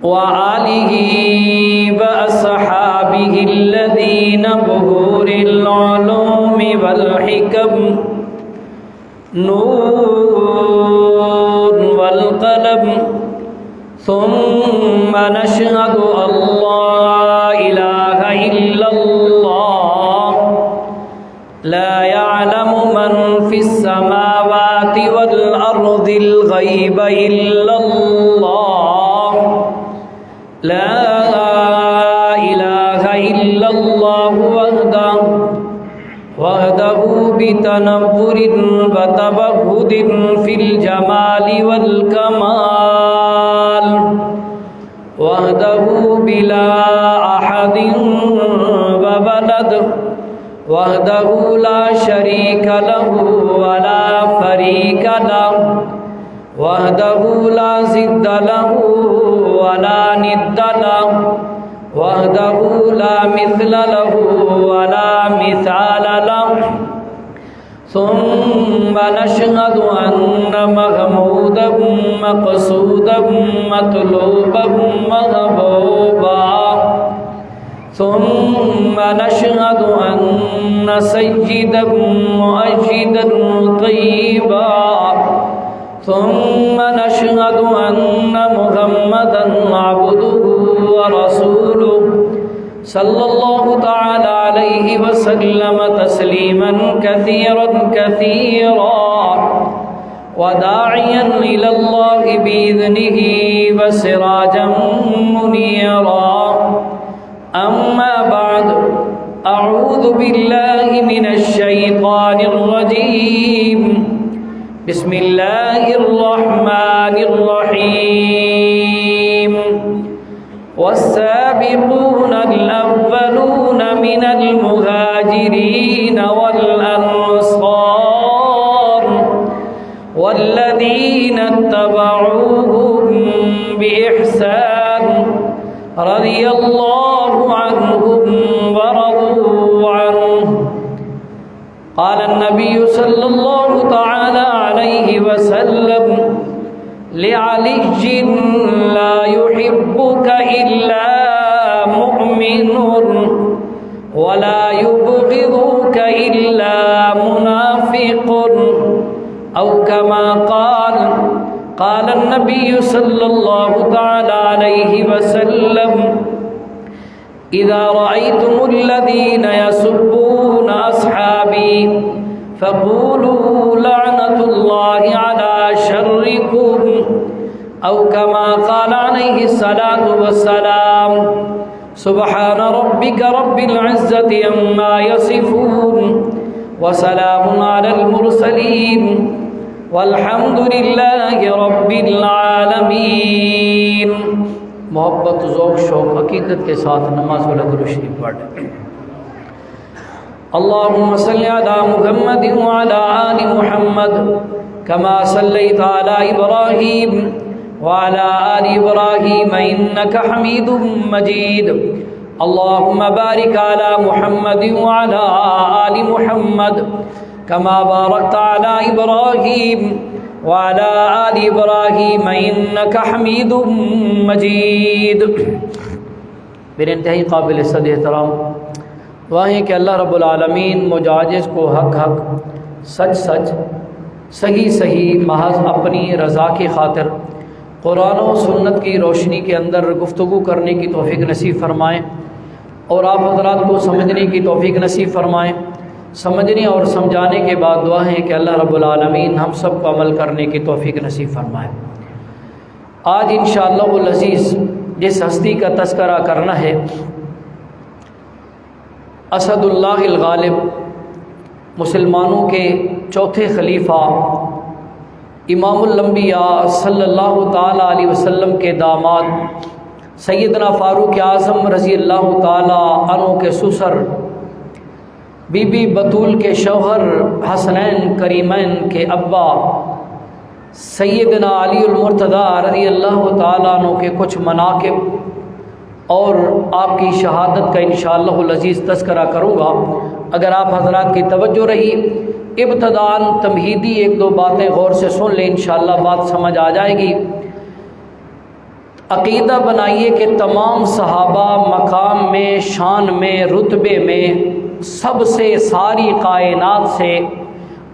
وآلہ وأصحابہ الذین بحور العلوم والحکم نون والقلم ثم نشهد أن لا إله إلا الله لا يعلم من في السماوات والأرض الغيب إلا الله لا إله إلا الله وحده بتنبر وتبهد في الجمال والكمال وحده بلا أحد وولد وحده لا شريك له ولا فريق له وحده لا ضد له ولا ند له وحده لا مثل له ولا مثال له ثم نشهد أن محمودا مقصودا مطلوبا محبوبا ثم نشهد أن سيدا مؤيدا طيبا ثم نشهد أن محمدا عبده ورسوله صلى الله تعالى عليه وسلم تسليما كثيرا كثيرا وداعيا إلى الله بإذنه وسراجا منيرا أما بعد أعوذ بالله من الشيطان الرجيم بسم الله الرحمن الرحيم والسابقون الأولون من المهاجرين والأنصار والذين اتبعوهم بإحسان رضي الله عنهم ورضوا عنه قال النبي صلى الله تعالى عليه وسلم لعلي لا يحبك إلا مؤمن ولا يبغضك إلا منافق أو كما قال النبي صلى الله تعالى عليه وسلم إذا رأيتم الذين يسبون أصحابي فقولوا لعنة الله على شركم أو كما قال عليه الصلاة والسلام سبحان ربك رب العزة عما يصفون وسلام على المرسلين والحمد لله رب العالمين۔ محبت ذوق شوق حقیقت کے ساتھ نماز و درود شریف پڑھ۔ اللهم صل على محمد وعلى آل محمد كما صليت على إبراهيم وعلى آل إبراهيم إنك حميد مجيد۔ اللهم بارك على محمد وعلى آل محمد كما باركت على إبراهيم وعلى آل إبراهيم إنك حميد مجيد۔ میرے انتہائی قابل صد احترام واہیں کہ اللہ رب العالمین مجاجز کو حق حق سچ سچ صحیح صحیح محض اپنی رضا کی خاطر قرآن و سنت کی روشنی کے اندر گفتگو کرنے کی توفیق نصیب فرمائیں اور آپ حضرات کو سمجھنے کی توفیق نصیب فرمائیں۔ سمجھنے اور سمجھانے کے بعد دعا ہے کہ اللہ رب العالمین ہم سب کو عمل کرنے کی توفیق نصیب فرمائے۔ آج انشاءاللہ العزیز جس ہستی کا تذکرہ کرنا ہے اسد اللہ الغالب، مسلمانوں کے چوتھے خلیفہ، امام الانبیاء صلی اللہ تعالیٰ علیہ وسلم کے داماد سیدنا فاروق اعظم رضی اللہ تعالیٰ عنہ کے سسر، بی بی بطول کے شوہر، حسنین کریمین کے ابا سیدنا علی المرتضیٰ رضی اللہ تعالیٰ عنہ کے کچھ مناقب اور آپ کی شہادت کا انشاءاللہ العزیز تذکرہ کروں گا۔ اگر آپ حضرات کی توجہ رہی ابتداءً تمہیدی ایک دو باتیں غور سے سن لیں، انشاءاللہ بات سمجھ آ جائے گی۔ عقیدہ بنائیے کہ تمام صحابہ مقام میں، شان میں، رتبے میں سب سے، ساری کائنات سے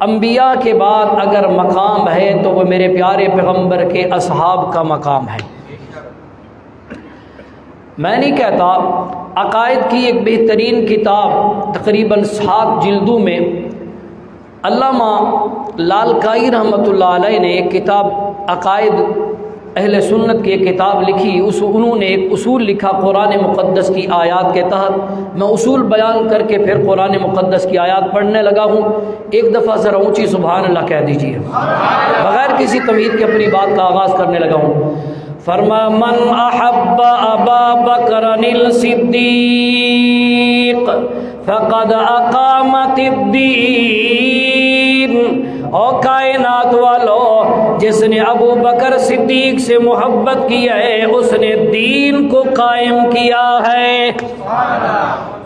انبیاء کے بعد اگر مقام ہے تو وہ میرے پیارے پیغمبر کے اصحاب کا مقام ہے۔ میں نہیں کہتا، عقائد کی ایک بہترین کتاب تقریباً 7 جلدوں میں علامہ لالکائی رحمۃ اللہ علیہ نے ایک کتاب عقائد اہل سنت کی ایک کتاب لکھی، انہوں نے ایک اصول لکھا قرآن مقدس کی آیات کے تحت۔ میں اصول بیان کر کے پھر قرآن مقدس کی آیات پڑھنے لگا ہوں۔ ایک دفعہ ذرا اونچی سبحان اللہ کہہ دیجیے، بغیر کسی تمہید کے اپنی بات کا آغاز کرنے لگا ہوں۔ فرمایا من احب ابا بکر الصدیق فقد اقامت الدین۔ او کائنات والو، جس نے ابو بکر صدیق سے محبت کی ہے اس نے دین کو قائم کیا ہے۔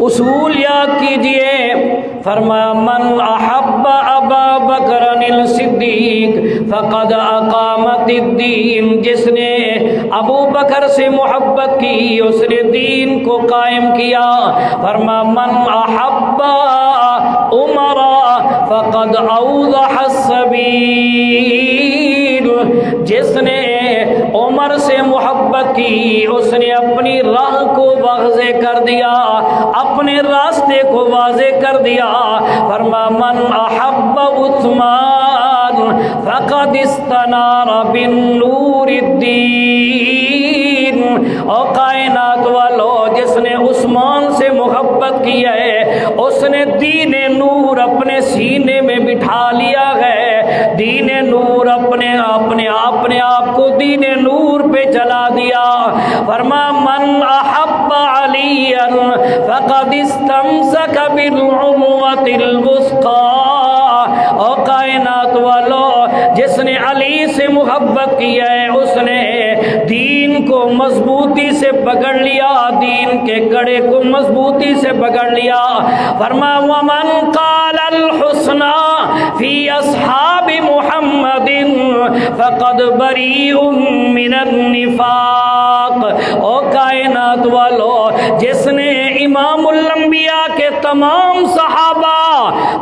اصول یاد کیجئے، فرمایا من احب ابا بکر الصدیق فقد اقامت الدین، جس نے ابو بکر سے محبت کی اس نے دین کو قائم کیا۔ فرمایا من احب عمر فقد اوضح السبیل، جس نے عمر سے محبت کی اس نے اپنی راہ کو واضح کر دیا، اپنے راستے کو واضح کر دیا۔ فرمایا من احب عثمان فقد استنار بالنور الدین۔ اور کائنات والو، جس نے عثمان سے محبت کی ہے اس نے دین نور اپنے سینے میں بٹھا لیا ہے، دین نور اپنے آپ کو دین نور پہ چلا دیا۔ فرمایا من احب علی فقد استمسک بالعروۃ الوثقی۔ اور کائنات والو، جس نے علی سے محبت کی ہے اس نے دین کو مضبوطی سے پکڑ لیا، دین کے کڑے کو مضبوطی سے پکڑ لیا۔ فرمایا ومن قال الحسنى فی اصحاب محمد فقد بریء من النفاق۔ او کائنات والو، جس نے امام الانبیاء کے تمام صحابہ،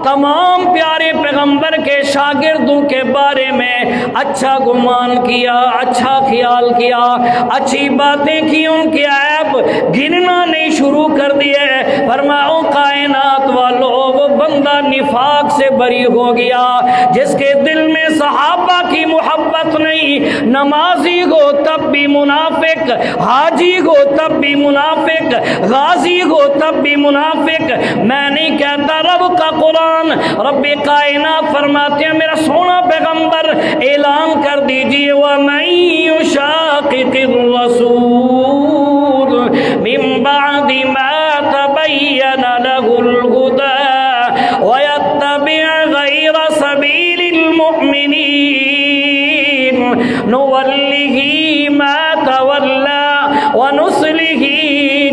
تمام پیارے پیغمبر کے شاگردوں کے بارے میں اچھا گمان کیا، اچھا خیال کیا، اچھی باتیں کی، ان کے عیب گننا نہیں شروع کر دیے۔ فرماؤ کائنات والو، وہ بندہ نفاق سے بری ہو گیا جس کے دل میں صحابہ کی محبت نہیں۔ نمازی ہو تب بھی منافق، حاجی ہو تب بھی منافق، غازی ہو تب بھی منافق۔ میں نہیں کہتا، رب کا قرآن، رب کائنات فرماتے ہیں، میرا سونا پیغمبر اعلان کر دیجئے وَمَن يُشَاقِقِ الرَّسُولَ مِن بَعْدِ مَا تَبَيَّنَ لَهُ الْهُدَى وَيَتَّبِعْ غَيْرَ سَبِيلِ الْمُؤْمِنِينَ نُوَلِّهِ مَا تَوَلَّى وَنُصْلِهِ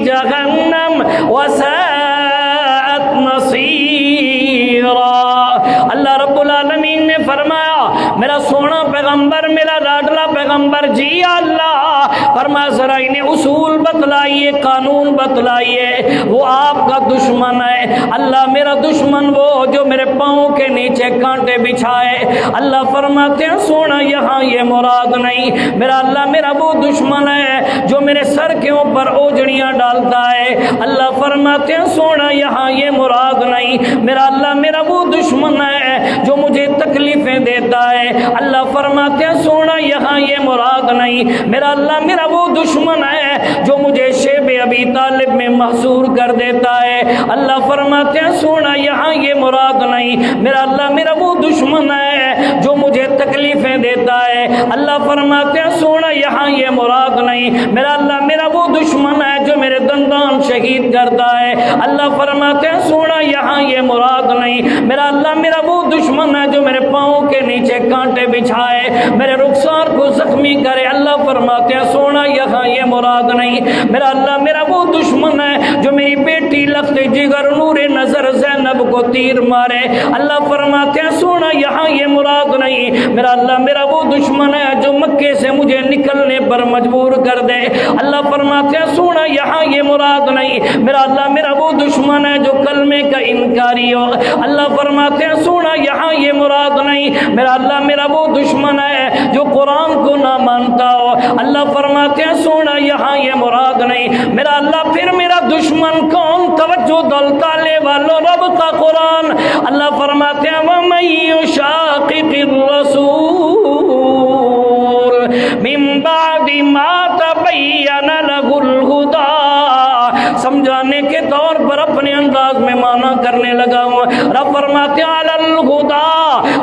جَهَنَّمَ وَسَاءَتْ مَصِيرًا۔ اللہ رب العالمین نے فرمایا، میرا سونا پیغمبر، میرا لاڈلا پیغمبر، جی اللہ، فرمایا ذرا انہیں اصول بتلائیے، قانون بتلائیے۔ وہ آپ کا دشمن ہے۔ اللہ میرا دشمن وہ جو میرے پاؤں کے نیچے کانٹے بچھائے۔ اللہ فرماتے ہیں سونا یہاں یہ مراد نہیں، میرا اللہ میرا وہ دشمن ہے جو میرے سر کے اوپر اوجڑیاں ڈالتا ہے۔ اللہ فرماتے ہیں سونا یہاں یہ مراد نہیں، میرا اللہ میرا وہ دشمن ہے جو مجھے تکلیفیں دیتا ہے۔ اللہ فرماتے ہیں سونا یہاں یہ مراد نہیں، میرا اللہ میرا وہ دشمن ہے جو مجھے شیب ابی طالب میں محصور کر دیتا ہے۔ اللہ فرماتے ہیں سونا یہاں یہ مراد نہیں، میرا اللہ میرا وہ دشمن ہے جو مجھے تکلیفیں دیتا ہے۔ اللہ فرماتے ہیں سونا یہاں یہ مراد نہیں، میرا اللہ میرا وہ دشمن ہے جو میرے دندان شہید کرتا ہے۔ اللہ فرماتے ہیں سونا یہاں یہ مراد نہیں، میرا اللہ میرا وہ دشمن ہے جو میرے پاؤں کے نیچے کانٹے بچھائے، میرے رخسار کو زخمی کرے۔ اللہ فرماتے ہیں سونا یہاں یہ مراد نہیں، میرا اللہ میرا وہ دشمن ہے جو میری بیٹی لخت جگر نور نظر زینب زینب کو تیر مارے. اللہ فرماتے ہیں سونا یہاں یہ مراد نہیں، میرا اللہ میرا وہ دشمن ہے جو مکے سے مجھے نکلنے پر مجبور کر دے. اللہ فرماتے ہیں سونا یہاں یہ مراد نہیں، میرا اللہ میرا وہ دشمن ہے جو کلمے کا انکاری ہو. اللہ فرماتے ہیں سونا یہاں یہ مراد نہیں، میرا اللہ میرا وہ دشمن ہے جو قرآن کو نہ مانتا ہو. اللہ فرماتے ہیں سونا یہاں یہ مراد نہیں، میرا اللہ پھر میرا دشمن کون؟ توجہ دلتا لے والو رب کا قرآن. اللہ فرماتے ہیں وَمَن يُشَاقِقِ الرَّسُولَ مِن بَعْدِ مَا تَبَيَّنَ لَهُ الْهُدَىٰ. سمجھانے کے طور پر اپنے انداز میں معنی کرنے لگا ہوں. رب فرماتے ہیں عَلَى الْهُدَىٰ،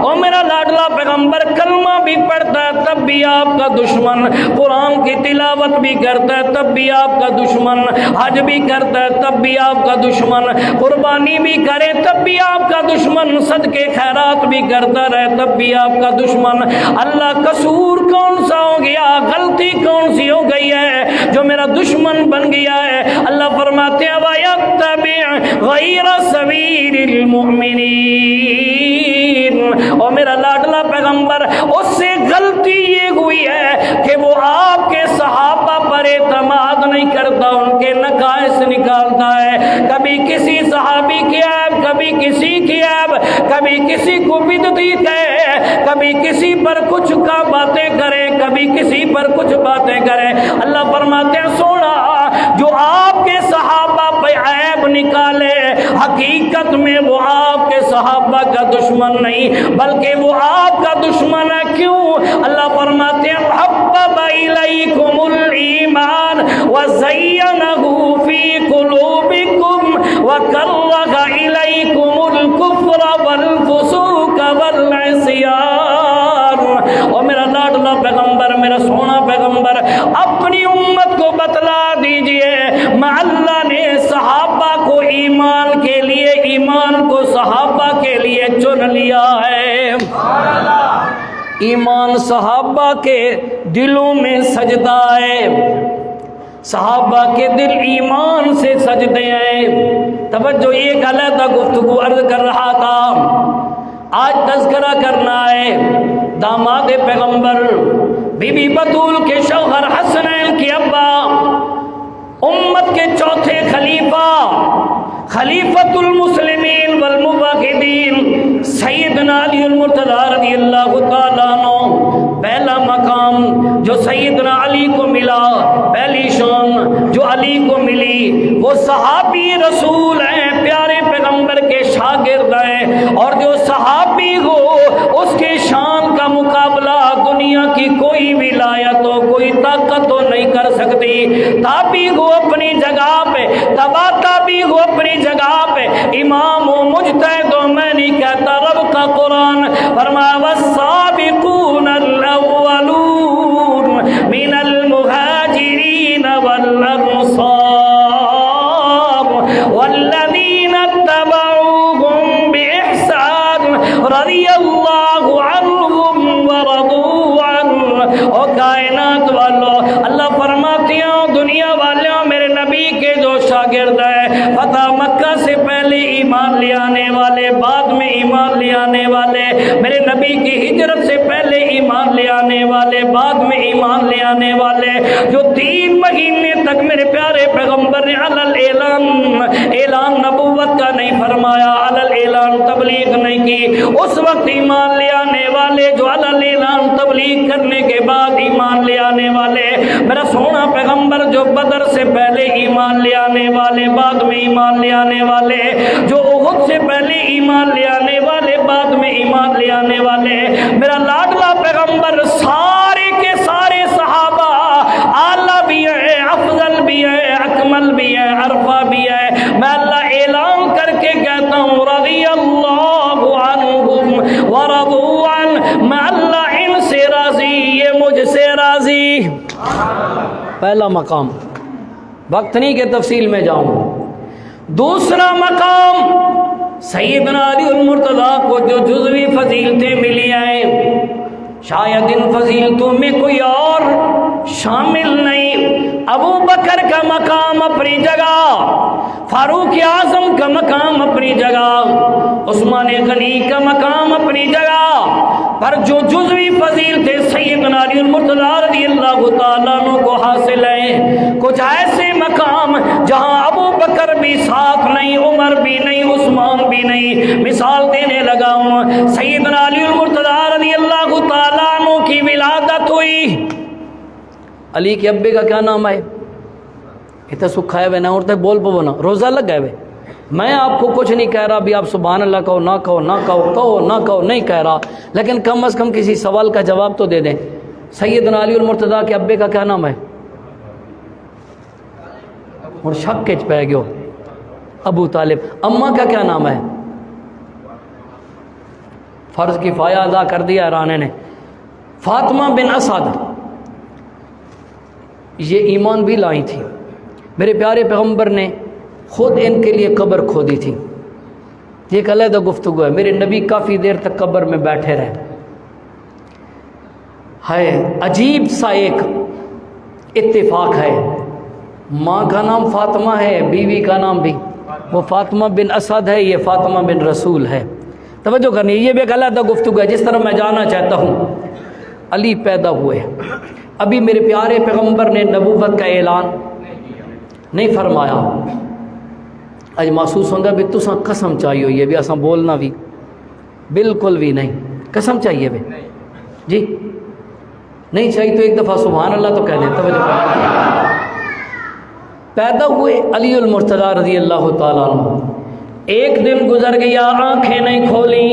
او میرا لاڈلا پیغمبر کلمہ بھی پڑھتا ہے تب بھی آپ کا دشمن، قرآن کی تلاوت بھی کرتا ہے تب بھی آپ کا دشمن، حج بھی کرتا ہے تب بھی آپ کا دشمن، قربانی بھی کرے تب بھی آپ کا دشمن، صدقے خیرات بھی کرتا رہے تب بھی آپ کا دشمن. اللہ قصور کون سا ہو گیا، غلطی کون سی ہو گئی ہے جو میرا دشمن بن گیا ہے؟ اللہ فرماتے ہیں وَيَتَّبِعْ غَيْرَ سَبِيلِ الْمُؤْمِنِينَ. اور میرا لاڈلا پیغمبر اس سے غلطی یہ ہوئی ہے کہ وہ آپ کے صحابہ پر اعتماد نہیں کرتا، ان کے نقائص نکالتا ہے. کبھی کسی صحابی کی عیب، کبھی کسی کی عیب، کبھی کسی کو بدعتی کہے، کبھی کسی پر کچھ کا باتیں کرے، کبھی کسی پر کچھ باتیں کرے. اللہ فرماتے ہیں سونا جو آپ کے صحابہ پہ عیب نکالے حقیقت میں وہ آپ کے صحابہ کا دشمن نہیں بلکہ وہ آپ کا دشمن ہے. کیوں؟ اللہ فرماتے ہیں حبب الیکم الایمان وزینہ فی قلوبکم وکرہ الیکم الکفر والفسوق والعصیان. اور میرا لاڈلا پیغمبر، میرا سونا پیغمبر اپنی امت کو بتلا دیجئے اللہ نے صحابہ کو ایمان کے لیے، ایمان کو صحابہ کے لیے چن لیا ہے. ایمان صحابہ کے دلوں میں سجدہ ہے، صحابہ کے دل ایمان سے سجدے ہیں. توجہ، ایک علیحدہ گفتگو عرض کر رہا تھا، آج تذکرہ کرنا ہے داماد پیغمبر بی بی بطول کے شوہر حسنین کے ابا، امت کے چوتھے خلیفہ، خلیفۃ المسلمین والموحدین سیدنا علی المرتضیٰ رضی اللہ تعالیٰ عنہ. پہلا مقام جو سیدنا علی کو ملا، پہلی شان جو علی کو ملی، وہ صحابی رسول ہیں، پیارے پیغمبر کے شاگرد ہیں. اور جو صحابی ہو اس کے شان کا مقابلہ دنیا کی کوئی ولایت ہو، کوئی طاقت ہو نہیں کر سکتی. تابعی ہو اپنی جگہ پہ، تبا تابعی ہو اپنی جگہ پہ، امام و مجتہد ہو. میں نہیں کہتا، رب کا قرآن فرمایا والسابقون الاولون من المہاجرین والانصار والذین اتبعوهم بإحسان رضی اللہ عنہم ورضوا عنہ. اور کائنات والو، اللہ فرماتے ہیں دنیا والوں میرے نبی کے جو شاگرد ہیں، فتح مکہ سے پہلے ایمان لے آنے والے، بعد میں ایمان لے آنے والے، میرے نبی کی ہجرت سے پہلے ایمان لے آنے والے، بعد میں ایمان لے آنے والے، جو 3 مہینے تک میرے پیارے پیغمبر نے اعلان نبوت کا نہیں فرمایا، اعلان تبلیغ نہیں کی، اس وقت ایمان لے آنے والے، جو اعلان تبلیغ کرنے کے بعد ایمان لے آنے والے، میرا سونا پیغمبر جو بدر سے پہلے ایمان لے آنے والے، بعد میں ایمان لے آنے والے، جو احد سے پہلے ایمان لے آنے والے، بعد میں ایمان لے آنے والے، میرا لاڈلا پیغمبر سارے کے سارے صحابہ اعلیٰ بھی ہے، افضل بھی ہے، اکمل بھی ہے، عرفہ بھی ہے. میں اللہ اعلان کر کے کہتا ہوں رضی اللہ عنہم ورضوا عنہ، میں اللہ ان سے راضی، یہ مجھ سے راضی. پہلا مقام، وقت نہیں کہ تفصیل میں جاؤں. دوسرا مقام، سیدنا علی المرتضیٰ کو جو جزوی فضیلتیں ملی ہیں، شاید ان فضیلتوں میں کوئی اور شامل نہیں. ابو بکر کا مقام اپنی جگہ، فاروق اعظم کا مقام اپنی جگہ، عثمان غنی کا مقام اپنی جگہ، پر جو جزوی فضیلتیں سیدنا علی المرتضیٰ رضی اللہ تعالیٰ عنہ کو حاصل ہیں، کچھ ایسے مقام جہاں ابو بکر بھی ساتھ نہیں، عمر بھی نہیں، عثمان بھی نہیں۔ مثال دینے لگا ہوں، سیدنا علی المرتضیٰ رضی اللہ تعالیٰ عنہ کی ولادت ہوئی۔ علی کے ابے کا کیا نام ہے؟ اتنا سکھائے ہوئے نہ اڑتے بول پو نا، روزہ لگ گئے ہوئے۔ میں آپ کو کچھ نہیں کہہ رہا بھی آپ سبحان اللہ کہو نہ کہو، نہ کہو کہو نہ کہو، نہیں کہہ رہا، لیکن کم از کم کسی سوال کا جواب تو دے دیں۔ سیدنا علی المرتضیٰ کے ابے کا کیا نام ہے؟ اور شک کے پہ گیو ابو طالب۔ اماں کا کیا نام ہے؟ فرض کفایہ ادا کر دیا رانے نے، فاطمہ بن اسد۔ یہ ایمان بھی لائی تھی، میرے پیارے پیغمبر نے خود ان کے لیے قبر کھودی تھی۔ یہ ایک علیحدہ گفتگو ہے، میرے نبی کافی دیر تک قبر میں بیٹھے رہے۔ ہے عجیب سا ایک اتفاق ہے، ماں کا نام فاطمہ ہے، بیوی کا نام بھی وہ فاطمہ بن اسد ہے، یہ فاطمہ بن رسول ہے۔ توجہ کرنی، یہ بھی ایک علیحدہ گفتگو ہے۔ جس طرح میں جانا چاہتا ہوں، علی پیدا ہوئے، ابھی میرے پیارے پیغمبر نے نبوت کا اعلان نہیں فرمایا۔ اج محسوس ہوتا بھی تساں قسم چاہیے ہوئی ہے بھی اساں بولنا بھی بالکل بھی نہیں، قسم چاہیے بھی جی نہیں چاہیے تو ایک دفعہ سبحان اللہ تو کہہ دیں۔ توجہ کریں، پیدا ہوئے علی المرتضیٰ رضی اللہ تعالیٰ عنہ۔ ایک دن گزر گیا، آنکھیں نہیں کھولی،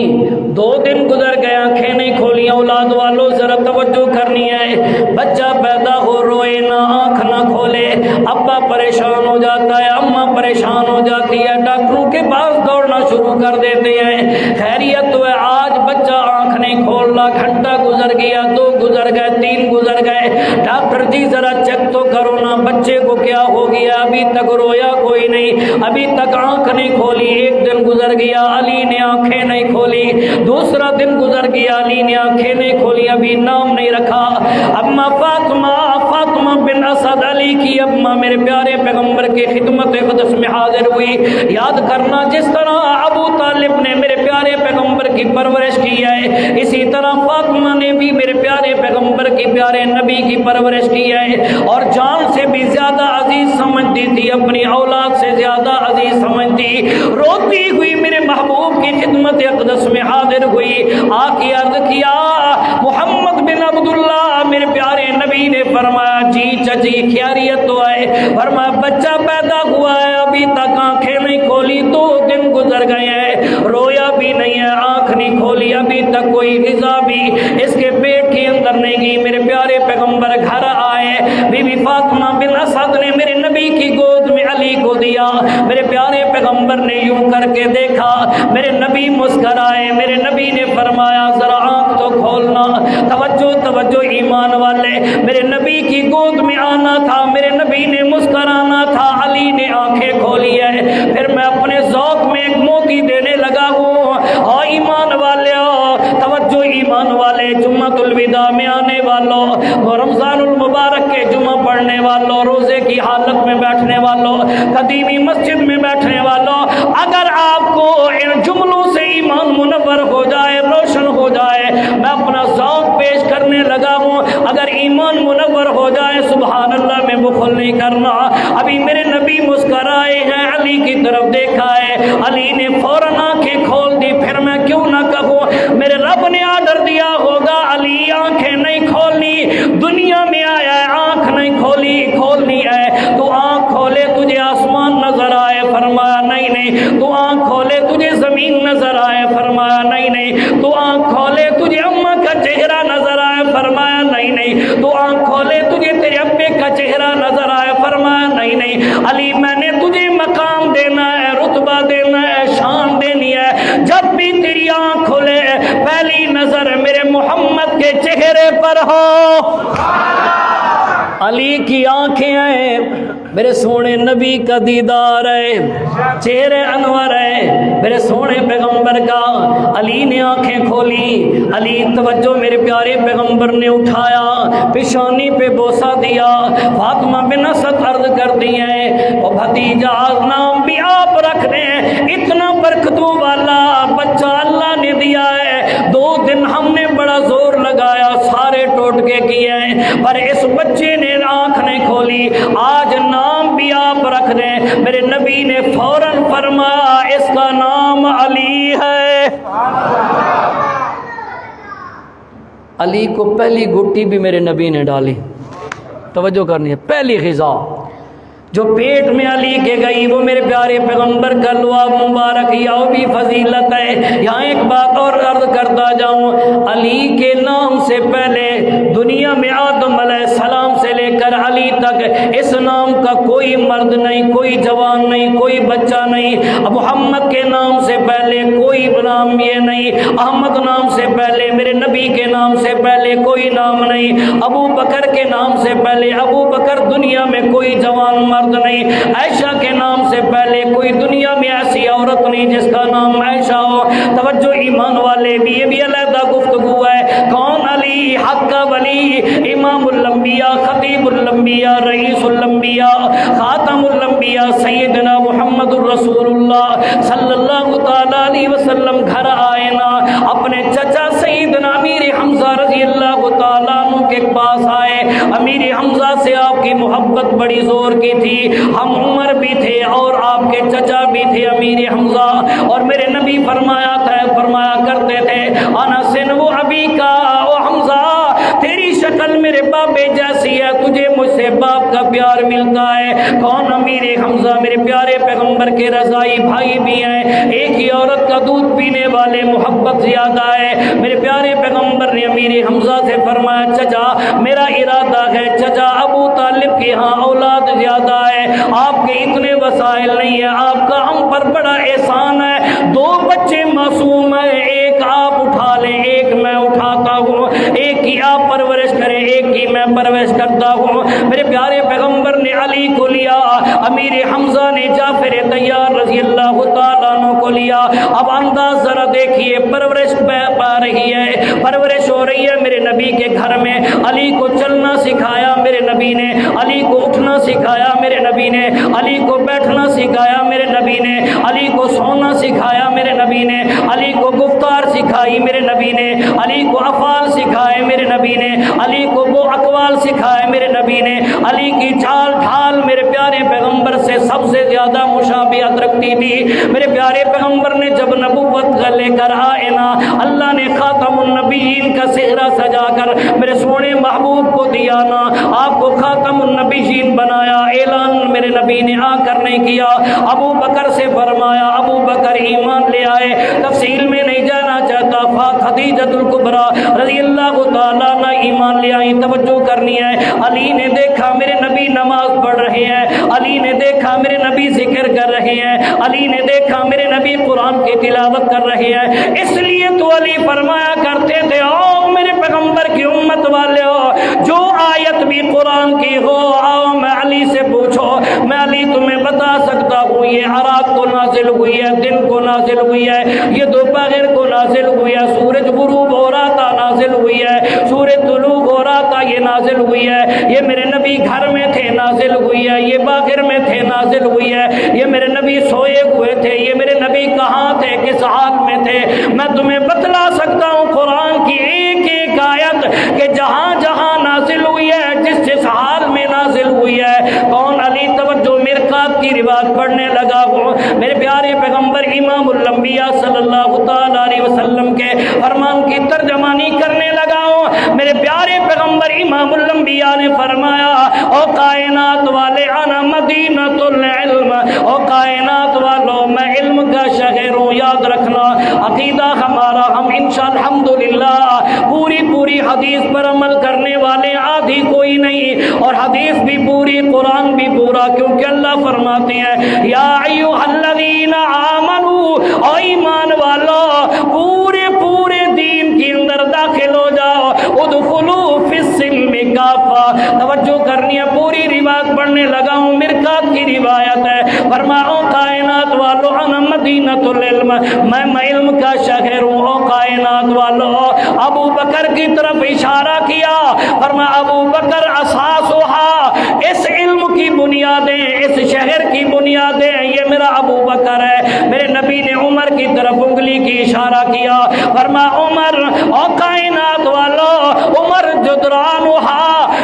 2 دن گزر گئے، آنکھیں نہیں کھولی۔ اولاد والوں ذرا توجہ کرنی ہے، بچہ پیدا ہو روئے نہ، آنکھ نہ کھولے، ابا پریشان ہو جاتا ہے، اماں پریشان ہو جاتی ہے، ڈاکٹروں کے پاس دوڑنا شروع کر دیتے ہیں۔ خیریت تو ہے، آج بچہ آنکھ نہیں کھول رہا، گھنٹہ گزر گیا، 2 گزر گئے، 3 گزر گئے، ڈاکٹر جی ذرا چیک تو کرو نا بچے کو کیا ہو گیا، ابھی تک رویا کوئی نہیں، ابھی تک آنکھ نہیں کھولی۔ ایک دن گزر گیا، علی نے آنکھیں نہیں کھولی، دوسرا دن گزر گیا، علی نے آنکھیں نہیں کھولی، ابھی نام نہیں رکھا۔ اما فاطمہ بن اسد علی کی اماں میرے پیارے پیغمبر کی خدمت اقدس میں حاضر ہوئی۔ یاد کرنا، جس طرح ابو طالب نے میرے پیارے پیغمبر کی پرورش کی ہے، اسی طرح فاطمہ نے بھی میرے پیارے پیغمبر کی، پیارے نبی کی پرورش کی ہے، اور جان سے بھی زیادہ عزیز سمجھتی تھی، اپنی اولاد سے زیادہ عزیز سمجھتی۔ روتی ہوئی میرے محبوب کی خدمت اقدس میں حاضر ہوئی، آ کے عرض کیا محمد بن عبداللہ، میرے پیارے نبی نے فرمایا جی چچی خیریت تو ہے، فرمایا بچہ پیدا ہوا ہے، ابھی تک آنکھیں نہیں کھولی، 2 دن گزر گئے ہیں، رویا بھی نہیں ہے، آنکھ نہیں کھولی، ابھی تک کوئی غذا بھی اس کے پیٹ کے اندر نہیں گئی۔ میرے پیارے پیغمبر گھر آئے، بی بی فاطمہ بن اسد نے میرے نبی کی گود میں علی کو دیا۔ میرے پیارے پیغمبر نے یوں کر کے دیکھا، میرے نبی مسکرائے، میرے نبی نے فرمایا ذرا آنکھ تو کھولنا۔ توجہ ایمان والے، میرے نبی کی گود میں آنا تھا، میرے نبی نے مسکرانا تھا، علی نے آنکھیں کھولی ہے۔ پھر میں اپنے ذوق میں ایک موتی دینے لگا ہوں۔ ہاں ایمان والے، توجہ ایمان والے، جمعۃ الوداع میں آنے والوں، رمضان المبارک کے جمعہ پڑھنے والوں، روزے کی حالت میں بیٹھنے والوں، قدیمی مسجد میں بیٹھنے والوں، اگر آپ کو ان جملوں سے ایمان منور ہو جائے، روشن ہو جائے، میں اپنا ذوق پیش کرنے لگا ہوں، اگر ایمان منور ہو جائے سبحان اللہ میں بخل نہیں کرنا۔ ابھی میرے نبی مسکرائے ہیں، علی کی طرف دیکھا ہے، علی نے فوراً آنکھیں کھول دی۔ پھر میں کیوں نہ کہوں، میرے رب نے آرڈر دیا ہوگا علی آنکھیں نہیں کھولنی، دنیا میں آیا ہے آنکھ نہیں کھولنی ہے، تو آنکھ کھولے تجھے آسمان نظر آئے، فرمایا نہیں نہیں، تو آنکھ کھولے تجھے زمین نظر آئے، فرمایا نہیں نہیں، تو آنکھ کھولے تجھے اماں کا چہرہ نظر آئے، فرمایا نہیں نہیں، تو آنکھ کھولے تجھے تیرے ابے کا چہرہ نظر آئے، فرمایا نہیں نہیں۔ علی میں نے تجھے مقام دینا ہے، رتبہ دینا ہے، شان دینی ہے، جب بھی تیری آنکھ کھلے پہلی نظر میرے محمد کے چہرے پر ہو۔ علی کی آنکھیں ہیں، میرے سونے نبی کا دیدار ہے، چہرے انور ہے میرے سونے پیغمبر کا۔ علی نے آنکھیں کھولی، علی توجہ میرے پیارے پیغمبر نے اٹھایا، پیشانی پہ بوسہ دیا۔ فاطمہ بن اسد عرض کرتی ہیں او بھتیجا نام بھی آپ رکھ دیں، اتنا برکتوں والا بچہ اللہ نے دیا ہے۔ 2 دن ہم نے بڑا زور لگایا، سارے ٹوٹکے کیے ہیں، پر اس بچے نے آنکھ نہیں کھولی۔ آج نام بھی آپ رکھ دیں۔ میرے نبی نے فوراً فرمایا اس کا نام علی ہے۔ علی کو پہلی گھٹی بھی میرے نبی نے ڈالی، توجہ کرنی ہے، پہلی غذا جو پیٹ میں علی کے گئی وہ میرے پیارے پیغمبر کا لعاب مبارک، یا بھی فضیلت ہے۔ یہاں ایک بات اور عرض کرتا جاؤں، علی کے نام سے پہلے دنیا میں آدم علیہ السلام سے لے کر علی تک اس نام کا کوئی مرد نہیں، کوئی جوان نہیں، کوئی بچہ نہیں۔ محمد کے نام سے پہلے کوئی نام یہ نہیں، احمد نام سے پہلے، میرے نبی کے نام سے پہلے کوئی نام نہیں، ابو بکر کے نام سے پہلے ابو بکر دنیا میں کوئی جوان مرد نہیں، عائشہ کے نام سے پہلے کوئی دنیا میں ایسی عورت نہیں جس کا نام عائشہ ہو۔ توجہ ایمان والے بھی، یہ بھی علیحدہ گفتگو ہے۔ کون علی؟ حق کا ولی، امام الانبیاء، خطیب الانبیاء، رئیس الانبیاء، خاتم الانبیاء، سیدنا محمد الرسول اللہ صلی اللہ تعالی علیہ وسلم گھر آئے نا، اپنے چچا سیدنا امیر حمزہ رضی اللہ تعالیٰ عنہ کے پاس آئے۔ امیر حمزہ سے آپ کی محبت بڑی زور کی تھی، ہم عمر بھی تھے اور آپ کے چچا بھی تھے امیر حمزہ، اور میرے نبی فرمایا کرتے تھے انا سن وہ ابھی کا، او حمزہ تیری شکل میرے بابے جیسی ہے، تجھے مجھ سے باپ کا پیار ملتا ہے۔ کون؟ امیر حمزہ میرے پیارے پیغمبر کے رضائی بھائی بھی ہیں، ایک ہی عورت کا دودھ پینے والے، محبت زیادہ ہے۔ میرے پیارے پیغمبر نے امیر حمزہ سے فرمایا چچا میرا ارادہ ہے، چچا ابو طالب کے ہاں اولاد زیادہ ہے، آپ کے اتنے وسائل نہیں ہیں، آپ کا ہم پر بڑا احسان ہے، 2 بچے معصوم ہیں، ایک آپ اٹھا لیں، ایک میں اٹھاتا ہوں، ایک کی آپ پرورش کریں، ایک کی میں پرورش کرتا ہوں۔ میرے پیارے پیغمبر نے علی کو لیا، امیر حمزہ نے جعفر طیار رضی اللہ تعالیٰ عنہ کو لیا۔ اب انداز ذرا دیکھیے، پرورش پا رہی ہے، پرورش ہو رہی ہے میرے نبی کے گھر میں۔ علی کو چلنا سکھایا میرے نبی نے، علی کو اٹھنا سکھایا میرے نبی نے، علی کو بیٹھنا سکھایا میرے نبی نے، علی کو سونا سکھایا میرے نبی نے، علی کو گفتار سکھائی میرے نبی نے، علی کو افعال سکھائے میرے نبی نے، علی کو وہ اقوال سکھائے میرے نبی نے۔ علی کی چال ڈھال میرے پیارے پیغمبر سے سب سے زیادہ مشابہت رکھتی تھی۔ میرے پیارے پیغمبر نے جب نبوت لے کر آئے نا، اللہ نے خاتم النبیین کا صحرا سجا کر میرے سونے محبوب کو دیا نا، آپ کو خاتم النبیین بنایا۔ اعلان میرے نبی نے آ کر نہیں کیا، ابو بکر سے فرمایا، ابو بکر ایمان لے آئے، تفصیل میں نہیں جانا چاہتا، خدیجۃ الکبریٰ رضی اللہ تعالیٰ عنہ ایمان لے آئی۔ توجہ کرنی ہے، علی نے دیکھا میرے نبی نماز پڑھ رہے ہیں، علی نے دیکھا میرے نبی ذکر کر رہے ہیں، علی نے دیکھا میرے نبی قرآن کی تلاوت کر رہے ہیں، اس لیے تو علی فرمایا کرتے تھے آؤ میرے پیغمبر کی امت والے ہو، جو آیت بھی قرآن کی ہو آؤ میں علی سے پوچھو، میں علی تمہیں بتا سکتا ہوں، یہ رات کو نازل ہوئی ہے، دن کو نازل ہوئی ہے، یہ دوپہر کو نازل ہوئی ہے، سورج غروب ہو رہا تھا نازل ہوئی ہے، سورج طلوع ہو رہا تھا یہ نازل ہوئی ہے، یہ میرے نبی گھر میں تھے نازل ہوئی ہے، یہ باغر میں تھے نازل ہوئی ہے، یہ میرے نبی سوئے ہوئے تھے، یہ میرے نبی کہاں تھے، کس حال میں تھے، میں تمہیں بتلا سکتا ہوں قرآن کی ایک ایک آیت کہ جہاں جہاں نازل ہوئی ہے، جس جس حال میں نازل ہوئی ہے۔ کون؟ علی توجہ مرقات کی روایت پڑھنے لگا ہوں، میرے پیارے پیغمبر امام الانبیاء صلی اللہ تعالی علیہ وسلم کے فرمان کی ترجمانی کرنے لگا ہوں۔ میرے پیارے پیغمبر امام الانبیاء نے فرمایا او کائنات والے انا مدینۃ العلم، او کائنات والو میں علم کا شہر ہوں، یاد رکھنا عقیدہ ہمارا، ہم انشاءاللہ الحمدللہ پوری حدیث پر عمل کرنے والے آدھی کوئی نہیں، اور حدیث بھی پوری، قرآن بھی پورا، کیونکہ اللہ فرماتے ہیں یا ایھا الذین آمنوا، او ایمان والو پورے دین کے اندر داخل ہو جاؤ، ادخلوا فی السلم کافہ۔ توجہ کرنی ہے، پوری روایت پڑھنے لگا ہوں، مرقات روایت ہے، فرمایا او کائنات والو انا مدینۃ العلم، میں علم کا شہر ہوں۔ او کائنات والو، ابو بکر کی طرف اشارہ کیا، فرمایا ابو بکر اساسھا، اس علم کی بنیادیں، اس شہر کی بنیادیں یہ میرا ابو بکر ہے۔ میرے نبی نے عمر کی طرف انگلی کی اشارہ کیا، فرمایا عمر، او کائنات والو عمر جدرانھا،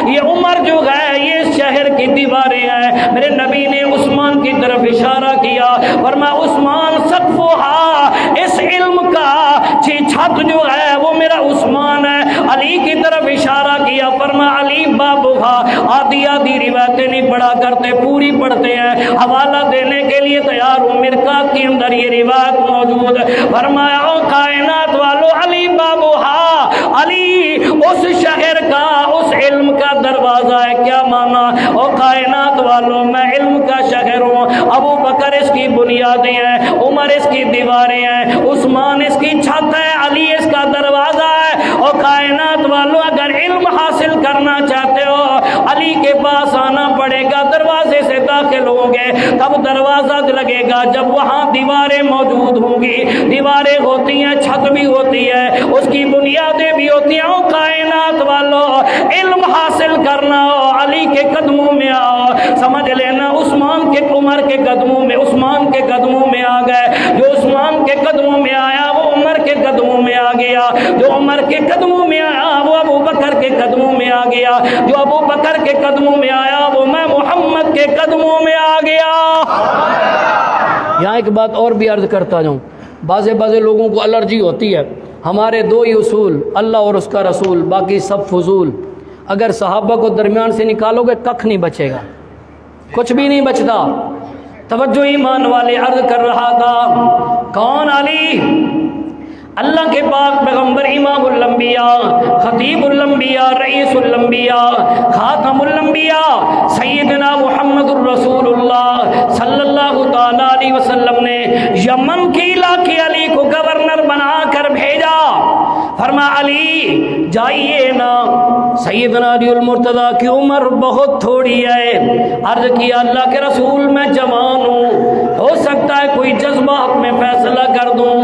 یہ عمر جو ہے یہ شہر کی دیواریں ہیں۔ میرے نبی نے عثمان کی طرف اشارہ کیا، فرمایا عثمان سقفھا، اس علم کا چھت جو ہے وہ میرا عثمان ہے۔ علی کی طرف اشارہ کیا، فرمایا علی بابھا، آدھی آدھی روایتیں نہیں پڑھا کرتے، پوری پڑھتے ہیں، حوالہ دینے کے لیے تیار ہوں، مرکات کے اندر یہ روایت موجود ہے۔ فرمایا او کائنات والو علی بابھا، علی اس شہر کا، اس علم کا دروازہ ہے۔ کیا مانا؟ او کائنات والو میں علم کا شہر ہوں، ابو بکر اس کی بنیادیں ہیں، عمر اس کی دیواریں ہیں، عثمان اس کی چھت ہے، علی اس کا دروازہ ہے۔ او کائنات والو اگر علم حاصل کرنا چاہتے ہو علی کے پاس آنا پڑے گا، دروازے سے داخل ہوں گے تب دروازہ لگے گا جب وہاں دیواریں موجود ہوں گی۔ دیواریں ہوتی ہیں، چھت بھی ہوتی ہے، اس کی بنیادیں بھی ہوتی ہیں۔ او کائنات والو علم حاصل کرنا ہو علی کے قدموں میں آؤ، سمجھ لینا عثمان کے، عمر کے قدموں میں، عثمان کے قدموں میں آ گئے، جو عثمان کے قدموں میں آیا وہ عمر کے قدموں میں آ گیا، جو عمر کے قدموں میں آیا وہ ابو بکر کے قدموں میں آ گیا، جو ابو بکر کے قدموں میں آیا وہ میں محمد کے قدموں میں آ گیا۔ یہاں ایک بات اور بھی عرض کرتا جاؤں، بعض لوگوں کو الرجی ہوتی ہے، ہمارے دو ہی اصول، اللہ اور اس کا رسول، باقی سب فضول۔ اگر صحابہ کو درمیان سے نکالو گے ککھ نہیں بچے گا، کچھ بھی نہیں بچتا۔ توجہ ایمان والے، عرض کر رہا تھا کون؟ علی، اللہ کے پاک پیغمبر، امام الانبیاء، خطیب الانبیاء، رئیس الانبیاء، خاتم الانبیاء، سیدنا محمد الرسول اللہ صلی اللہ تعالی علیہ وسلم نے یمن کے علاقے علی کو گورنر بنا کر بھیجا۔ فرما علی جائیے نا، سیدنا علی المرتضیٰ کی عمر بہت تھوڑی ہے۔ عرض کیا اللہ کے رسول میں جوان ہوں، ہو سکتا ہے کوئی جذبات میں فیصلہ کر دوں،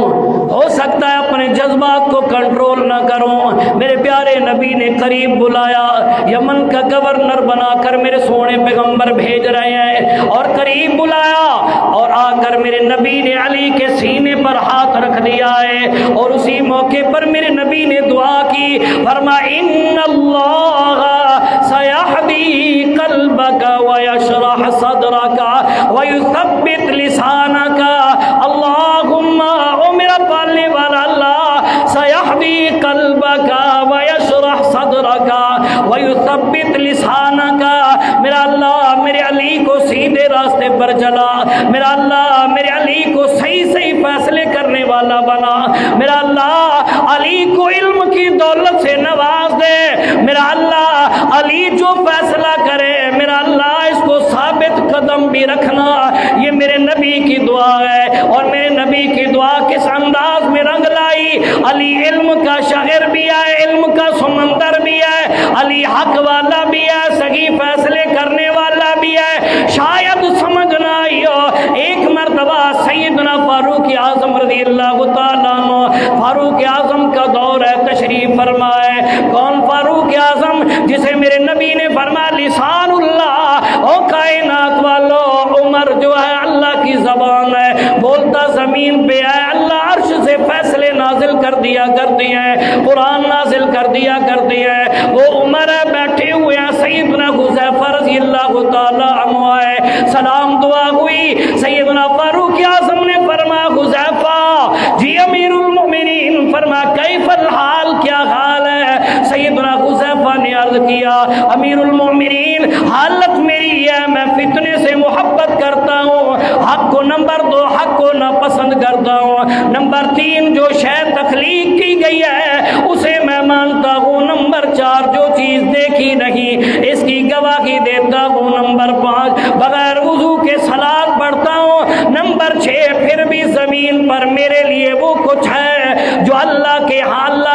ہو سکتا ہے اپنے جذبات کو کنٹرول نہ کروں۔ میرے پیارے نبی نے قریب بلایا، یمن کا گورنر بنا کر میرے سونے پیغمبر بھیج رہے ہیں، اور قریب بلایا اور آ کر میرے نبی نے علی کے سینے پر ہاتھ رکھ دیا ہے، اور اسی موقع پر میرے نبی نے دعا کی، فرمایا ان اللہ سیہدی قلبک ویشرح صدرک ویثبت لسانک، اللہم، او میرا پالنے والا اللہ، سیہدی قلبک ویشرح صدرک ویثبت لسانک، میرا اللہ میرے علی کو سیدھے راستے پر چلا، میرا اللہ میرے علی کو صحیح فیصلے کرنے والا بنا، میرا اللہ علی کو علم کی دولت سے نواز دے، میرا اللہ علی جو فیصلہ کرے میرا اللہ اس کو ثابت قدم بھی رکھنا۔ یہ میرے نبی کی دعا ہے، اور میرے نبی کی دعا کس انداز میں رنگ لائی۔ علی علم کا شہر بھی ہے، علم کا سمندر بھی ہے، علی حق والا بھی ہے، صحیح فیصلے کرنے والا بھی ہے۔ شاید سمجھ نہ آئی ہو، ایک مرتبہ سیدنا فاروق اعظم رضی اللہ تعالیٰ عنہ، فاروق اعظم کا دور ہے، تشریف فرمائے۔ کون فاروق اعظم؟ جسے میرے نبی نے فرمایا لسان اللہ، او کائنات والو عمر جو ہے اللہ کی زبان ہے، بولتا زمین پہ ہے، اللہ عرش سے فیصلے نازل کر دیا کرتے ہیں، قرآن نازل کر دیا کرتے ہیں، وہ عمر ہے بیٹھے ہوئے ہیں، سیدنا حذیفہ رضی اللہ تعالیٰ عنہ ہے، سلام دعا ہوئی، سیدنا فاروق اعظم نے فرمایا حذیفہ جی امیر المؤمنین، فرمایا کیف الحال، کیا حال ہے؟ سیدنا حذیفہ نے عرض کیا امیر المؤمنین حالت میری ہے، میں فتنے سے محبت کرتا ہوں، حق کو نمبر 2 حق کو ناپسند کرتا ہوں، نمبر 3 جو شے تخلیق کی گئی ہے اسے میں مانتا ہوں، نمبر 4 جو چیز دیکھی نہیں اس کی گواہی دیتا ہوں، نمبر 5 بغیر وضو کے صلاۃ پڑھتا ہوں، نمبر 6 پھر بھی زمین پر میرے لیے وہ کچھ ہے جو اللہ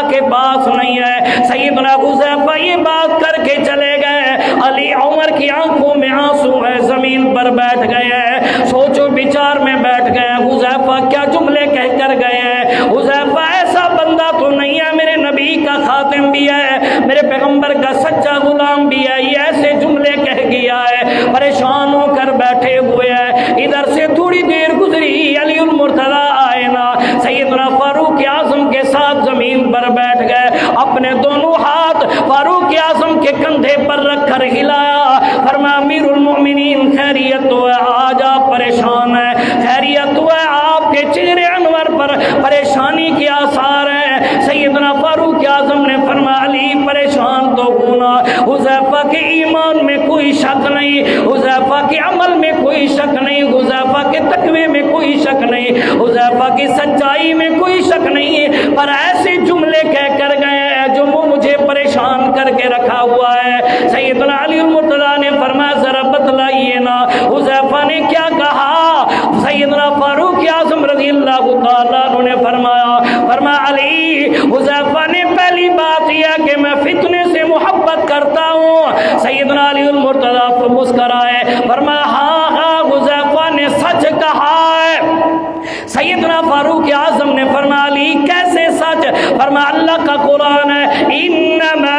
کے پاس نہیں ہے۔ سیدنا حذیفہ یہ بات کر کے چلے گئے، علی عمر کی آنکھوں میں آنسو ہے، زمین پر بیٹھ گئے ہیں، سوچو بچار میں بیٹھ گئے ہیں۔ حذیفہ کیا جملے کہہ کر گئے ہیں؟ حذیفہ ایسا بندہ تو نہیں ہے، میرے نبی کا خاتم بھی ہے، میرے پیغمبر کا سچا غلام بھی ہے، یہ ایسے جملے کہہ گیا ہے، پریشان ہو کر بیٹھے ہوئے ہیں۔ ادھر سے تھوڑی دیر گزری، علی المرتضی آئے نا، سیدنا فاروق اعظم کے ساتھ زمین پر بیٹھ گئے، اپنے دونوں ہاتھ فاروق اعظم کے کندھے پر رکھ کر ہلایا، فرمایا امیر المؤمنین خیریت تو ہے؟ آج آپ پریشان ہیں؟ خیریت تو ہے؟ آپ کے چہرے انور پر پریشانی کے آثار ہیں۔ سیدنا فاروق اعظم نے فرمایا علی پریشان تو ہونا، حذیفہ کے ایمان میں کوئی شک نہیں، حذیفہ کے عمل میں کوئی شک نہیں، حذیفہ کے تقوی میں کوئی شک نہیں، حذیفہ کی سچائی میں کوئی شک نہیں، پر ایسے جملے کہہ کر گئے ہیں جو مجھے پریشان کر کے رکھا ہوا ہے۔ سیدنا علی المرتضی نے فرمایا ذرا بتلائیے نا حذیفہ نے کیا کہا؟ سیدنا فاروق اعظم رضی اللہ تعالیٰ عنہ نے فرمایا علی، حذیفہ نے پہلی بات یہ کہ میں فتنے سے محبت کرتا ہوں۔ سیدنا علی المرتضی مسکرائے، فرمایا ہاں حذیفہ نے سچ کہا ہے۔ سیدنا فاروق اعظم نے فرمایا علی کیسے سچ؟ فرمایا اللہ کا قرآن ہے انما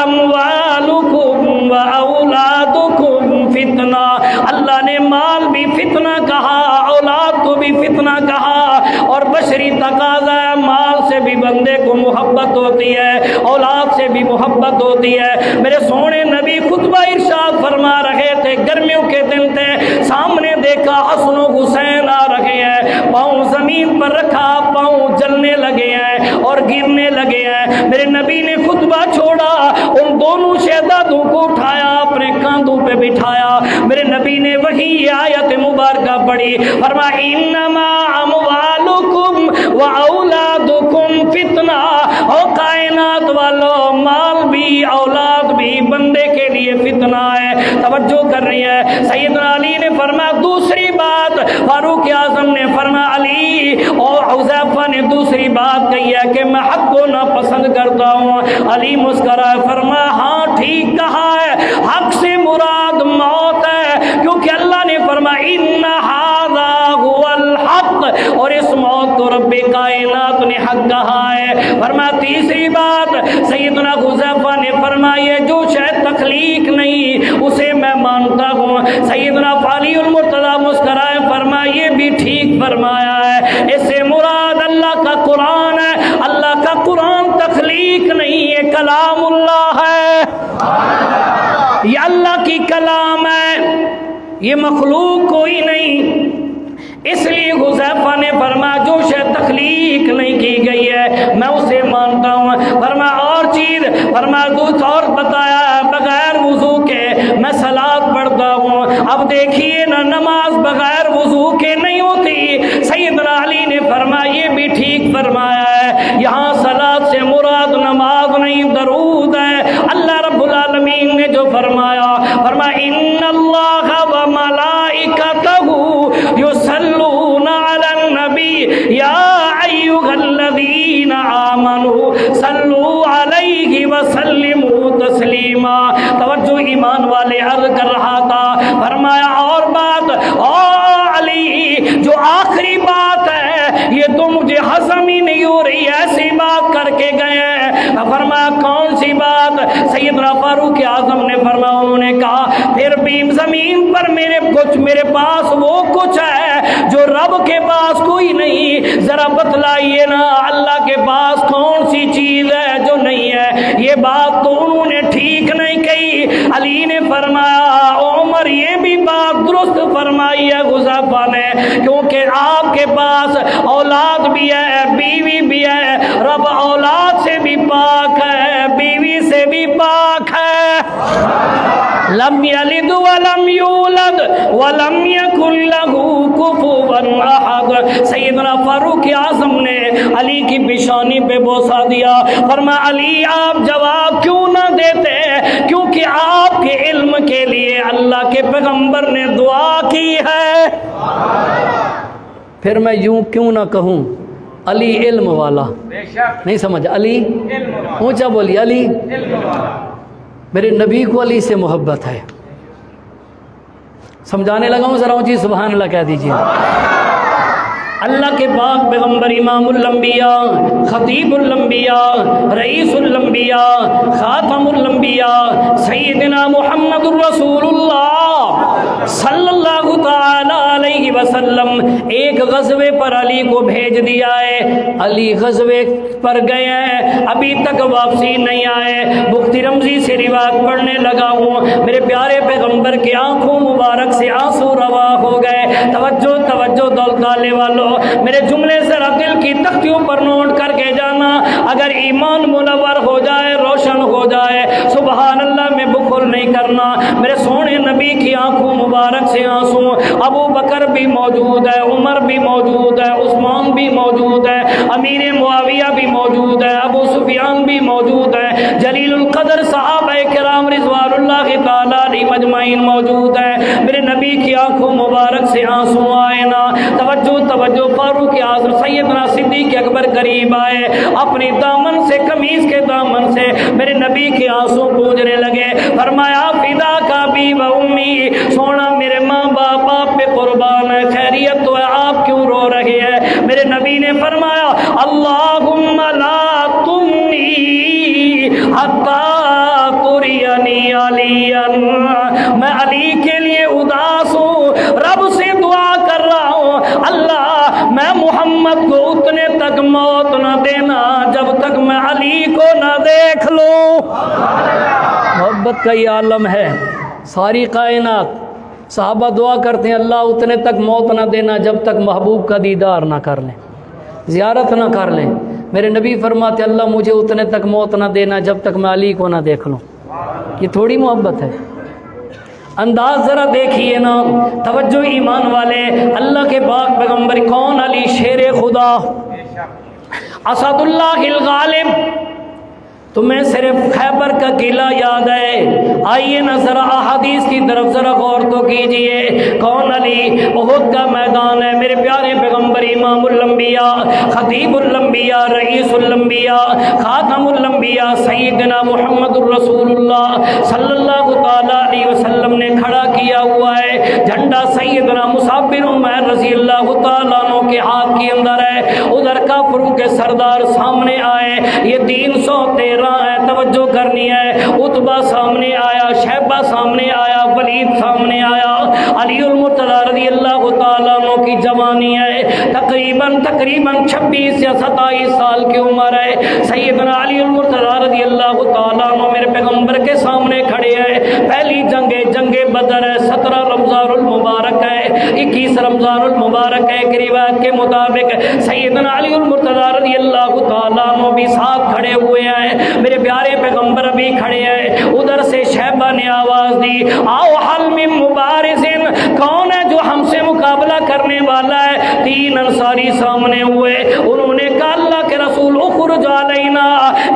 اموالکم و اولادکم فتنہ، اللہ نے مال بھی فتنہ کہا، اولاد کو بھی فتنہ کہا، اور بشری تقاضا ہے، مال سے بھی بندے کو محبت ہوتی ہے، اولاد سے بھی محبت ہوتی ہے۔ میرے سونے نبی خطبہ ارشاد فرما رہے تھے، گرمیوں کے دن تھے، سامنے دیکھا حسن و حسین آ رہے ہیں، پاؤں زمین پر رکھا، پاؤں جلنے لگے ہیں اور گرنے لگے ہیں۔ میرے نبی نے خطبہ چھوڑا، ان دونوں شہزادوں کو اٹھایا، اپنے کاندھوں پہ بٹھایا، میرے نبی نے وہی آیت مبارکہ پڑھی، فرمایا انما اموالکم و اولادکم فتنہ، او کائنات والو مال بھی اولاد بھی بندے کے لیے فتنہ ہے۔ توجہ کر رہی ہے؟ سیدنا علی نے فرمایا دوسری بات، فاروق اعظم نے فرمایا علی، اور حذیفہ نے دوسری بات کہی ہے کہ میں حق کو ناپسند کرتا ہوں۔ علی مسکرائے، فرمایا ہاں ٹھیک کہا ہے، حق سے مراد موت ہے، کیونکہ اللہ نے فرمایا ان ھذا ھو الحق، اور اس موت کو رب کائنات نے حق کہا ہے۔ فرمایا تیسری بات، سیدنا حذیفہ نے فرمایا یہ جو شاید تخلیق نہیں اسے میں مانتا ہوں۔ سیدنا علی المرتضی مسکرائے، فرمایا یہ بھی ٹھیک فرمایا ہے، اس سے مراد اللہ کا قرآن ہے، اللہ کا قرآن تخلیق نہیں، یہ کلام اللہ ہے، یہ اللہ کی کلام ہے، یہ مخلوق کوئی نہیں۔ اس لیے حذیفہ نے فرمایا جو شاید تخلیق نہیں کی گئی ہے میں اسے مانتا ہوں۔ فرمایا اور چیز، فرمایا دوسرا اور بتایا بغیر وضو کے میں صلاۃ پڑھتا ہوں۔ اب دیکھیے نا نماز بغیر وضو کے نہیں ہوتی، سیدنا علی نے فرمایا یہ بھی ٹھیک فرمایا ہے، یہاں صلاۃ سے مراد نماز نہیں درود ہے۔ اللہ رب العالمین نے جو فرمایا، فرمایا ان اللہ و ملائکتہ یصلون علی النبی یا ایھا الذین آمنوا صلوا علیہ وسلموا تسلیما۔ توجہ ایمان والے، عرض کر رہا تھا، فرمایا اور بات، او علی جو آخری بات ہے یہ تو مجھے ہضم ہی نہیں ہو رہی، ایسی بات کر کے گئے ہیں۔ فرمایا کون سی بات؟ سیدنا فاروق اعظم نے فرمایا، انہوں نے کہا پھر بھی زمین پر میرے پاس وہ کچھ ہے جو رب کے پاس کوئی نہیں، ذرا بتلائیے نا اللہ کے پاس کون سی چیز ہے جو نہیں ہے؟ یہ بات تو انہوں نے ٹھیک نہیں کہی۔ علی نے فرمایا عمر یہ بھی بات درست فرمائی ہے حذیفہ نے، کیونکہ آپ کے پاس اولاد بھی ہے، بیوی بھی ہے، رب اولاد سے بھی پاک ہے، بیوی سے بھی پاک ہے۔ لم یلد ولم یولد ولم یکن لہ کفوا احد۔ سیدنا فاروق اعظم نے علی کی پیشانی پہ بوسہ دیا، فرمایا علی آپ جواب کیوں نہ دیتے؟ کیونکہ آپ کے علم کے لیے اللہ کے پیغمبر نے دعا کی ہے۔ پھر میں یوں کیوں نہ کہوں علی علم والا، نہیں سمجھ؟ علی اونچا بولی، علی میرے نبی کو علی سے محبت ہے. سمجھانے لگا ہوں ذرا اونچی سبحان اللہ کہہ دیجیے. اللہ کے پاک پیغمبر امام الانبیاء، خطیب الانبیاء، رئیس الانبیاء، خاتم الانبیاء سیدنا محمد الرسول اللہ صلی اللہ تعالی علیہ وسلم ایک غزوے پر علی کو بھیج دیا ہے. علی غزوے پر گئے ہیں، ابھی تک واپسی نہیں آئے. بختی رمزی سے روایت پڑھنے لگا ہوں، میرے پیارے پیغمبر کی آنکھوں مبارک سے آنسو روا ہو گئے. توجہ توجہ دولت والے والوں، میرے جملے ذرا دل کی تختیوں پر نوٹ کر کے جانا. اگر ایمان منور ہو جائے، روشن ہو جائے، سبحان اللہ میں بخل نہیں کرنا. میرے سونے نبی کی آنکھوں مبارک سے آنسو. ابو بکر بھی موجود ہے، عمر بھی موجود ہے، عثمان بھی موجود ہے، امیر معاویہ بھی موجود ہے، ابو سفیان بھی موجود ہے، جلیل القدر صحابہ کرام رضوان اللہ تعالی علیہ مجمعین موجود ہیں. میرے نبی کی آنکھوں مبارک سے آنسو آئے نا. توجہ توجہ، فاروق اعظم سیدنا صدیق اکبر قریب آئے، اپنی دامن سے، قمیض کے دامن سے میرے نبی کے آنسو پوجنے لگے. فرمایا فدا کا بھی و امی، سونا میرے ماں باپ آپ پہ قربان ہے، خیریت تو ہے، آپ کیوں رو رہے ہیں؟ میرے نبی نے فرمایا اللہم لا تمنی حتی ترینی علیا، میں علی کے لیے اداس ہوں، رب سے دعا کر رہا ہوں اللہ میں محمد کو اتنے تک موت نہ دینا جب تک میں علی کو نہ دیکھ لوں. محبت کا یہ عالم ہے. ساری کائنات صحابہ دعا کرتے ہیں اللہ اتنے تک موت نہ دینا جب تک محبوب کا دیدار نہ کر لیں، زیارت نہ کر لیں. میرے نبی فرماتے اللہ مجھے اتنے تک موت نہ دینا جب تک میں علی کو نہ دیکھ لوں. یہ تھوڑی محبت ہے. انداز ذرا دیکھیے نا. توجہ ایمان والے، اللہ کے پاک پیغمبر کون؟ علی شیر خدا، اسد اللہ الغالب. تمہیں صرف خیبر کا قلعہ یاد ہے؟ آئیے نا ذرا احادیث کی طرف ذرا غور تو کیجئے. کون علی؟ احد کا میدان ہے. میرے پیارے پیغمبر امام الانبیاء، خطیب الانبیاء، رئیس الانبیاء، خاتم الانبیاء سیدنا محمد الرسول اللہ صلی اللہ تعالی علیہ وسلم نے کھڑا کیا ہوا ہے. جھنڈا سیدنا مصعب بن عمیر رضی اللہ تعالیٰ عنہ کے ہاتھ کے اندر ہے. ادھر کافروں کے سردار سامنے آئے. یہ 313 ہے. توجہ کرنی ہے. عتبہ سامنے آیا، شیبہ سامنے آیا، ولید سامنے آیا. علی المرتضی رضی اللہ تعالیٰ عنہ کی جوانی ہے، تقریباً 26 یا 27 سال کی عمر ہے. سیدنا علی المرتضی رضی اللہ تعالیٰ عنہ میرے پیغمبر کے سامنے کھڑے ہیں. پہلی جنگ بدر ہے، 17 رمضان المبارک ہے، 21 رمضان المبارک ہے. ایک روایت کے مطابق سیدنا علی المرتضی رضی اللہ تعالیٰ عنہ بھی ساتھ کھڑے ہوئے ہیں. میرے پیارے پیغمبر ابھی کھڑے ہیں. ادھر سے شیبہ نے آواز دی آؤ حل من مبارزن، کون ہے جو ہم سے مقابلہ کرنے والا ہے؟ 3 انصاری سامنے ہوئے. انہوں نے کہا اللہ کے رسول اخرج علینا،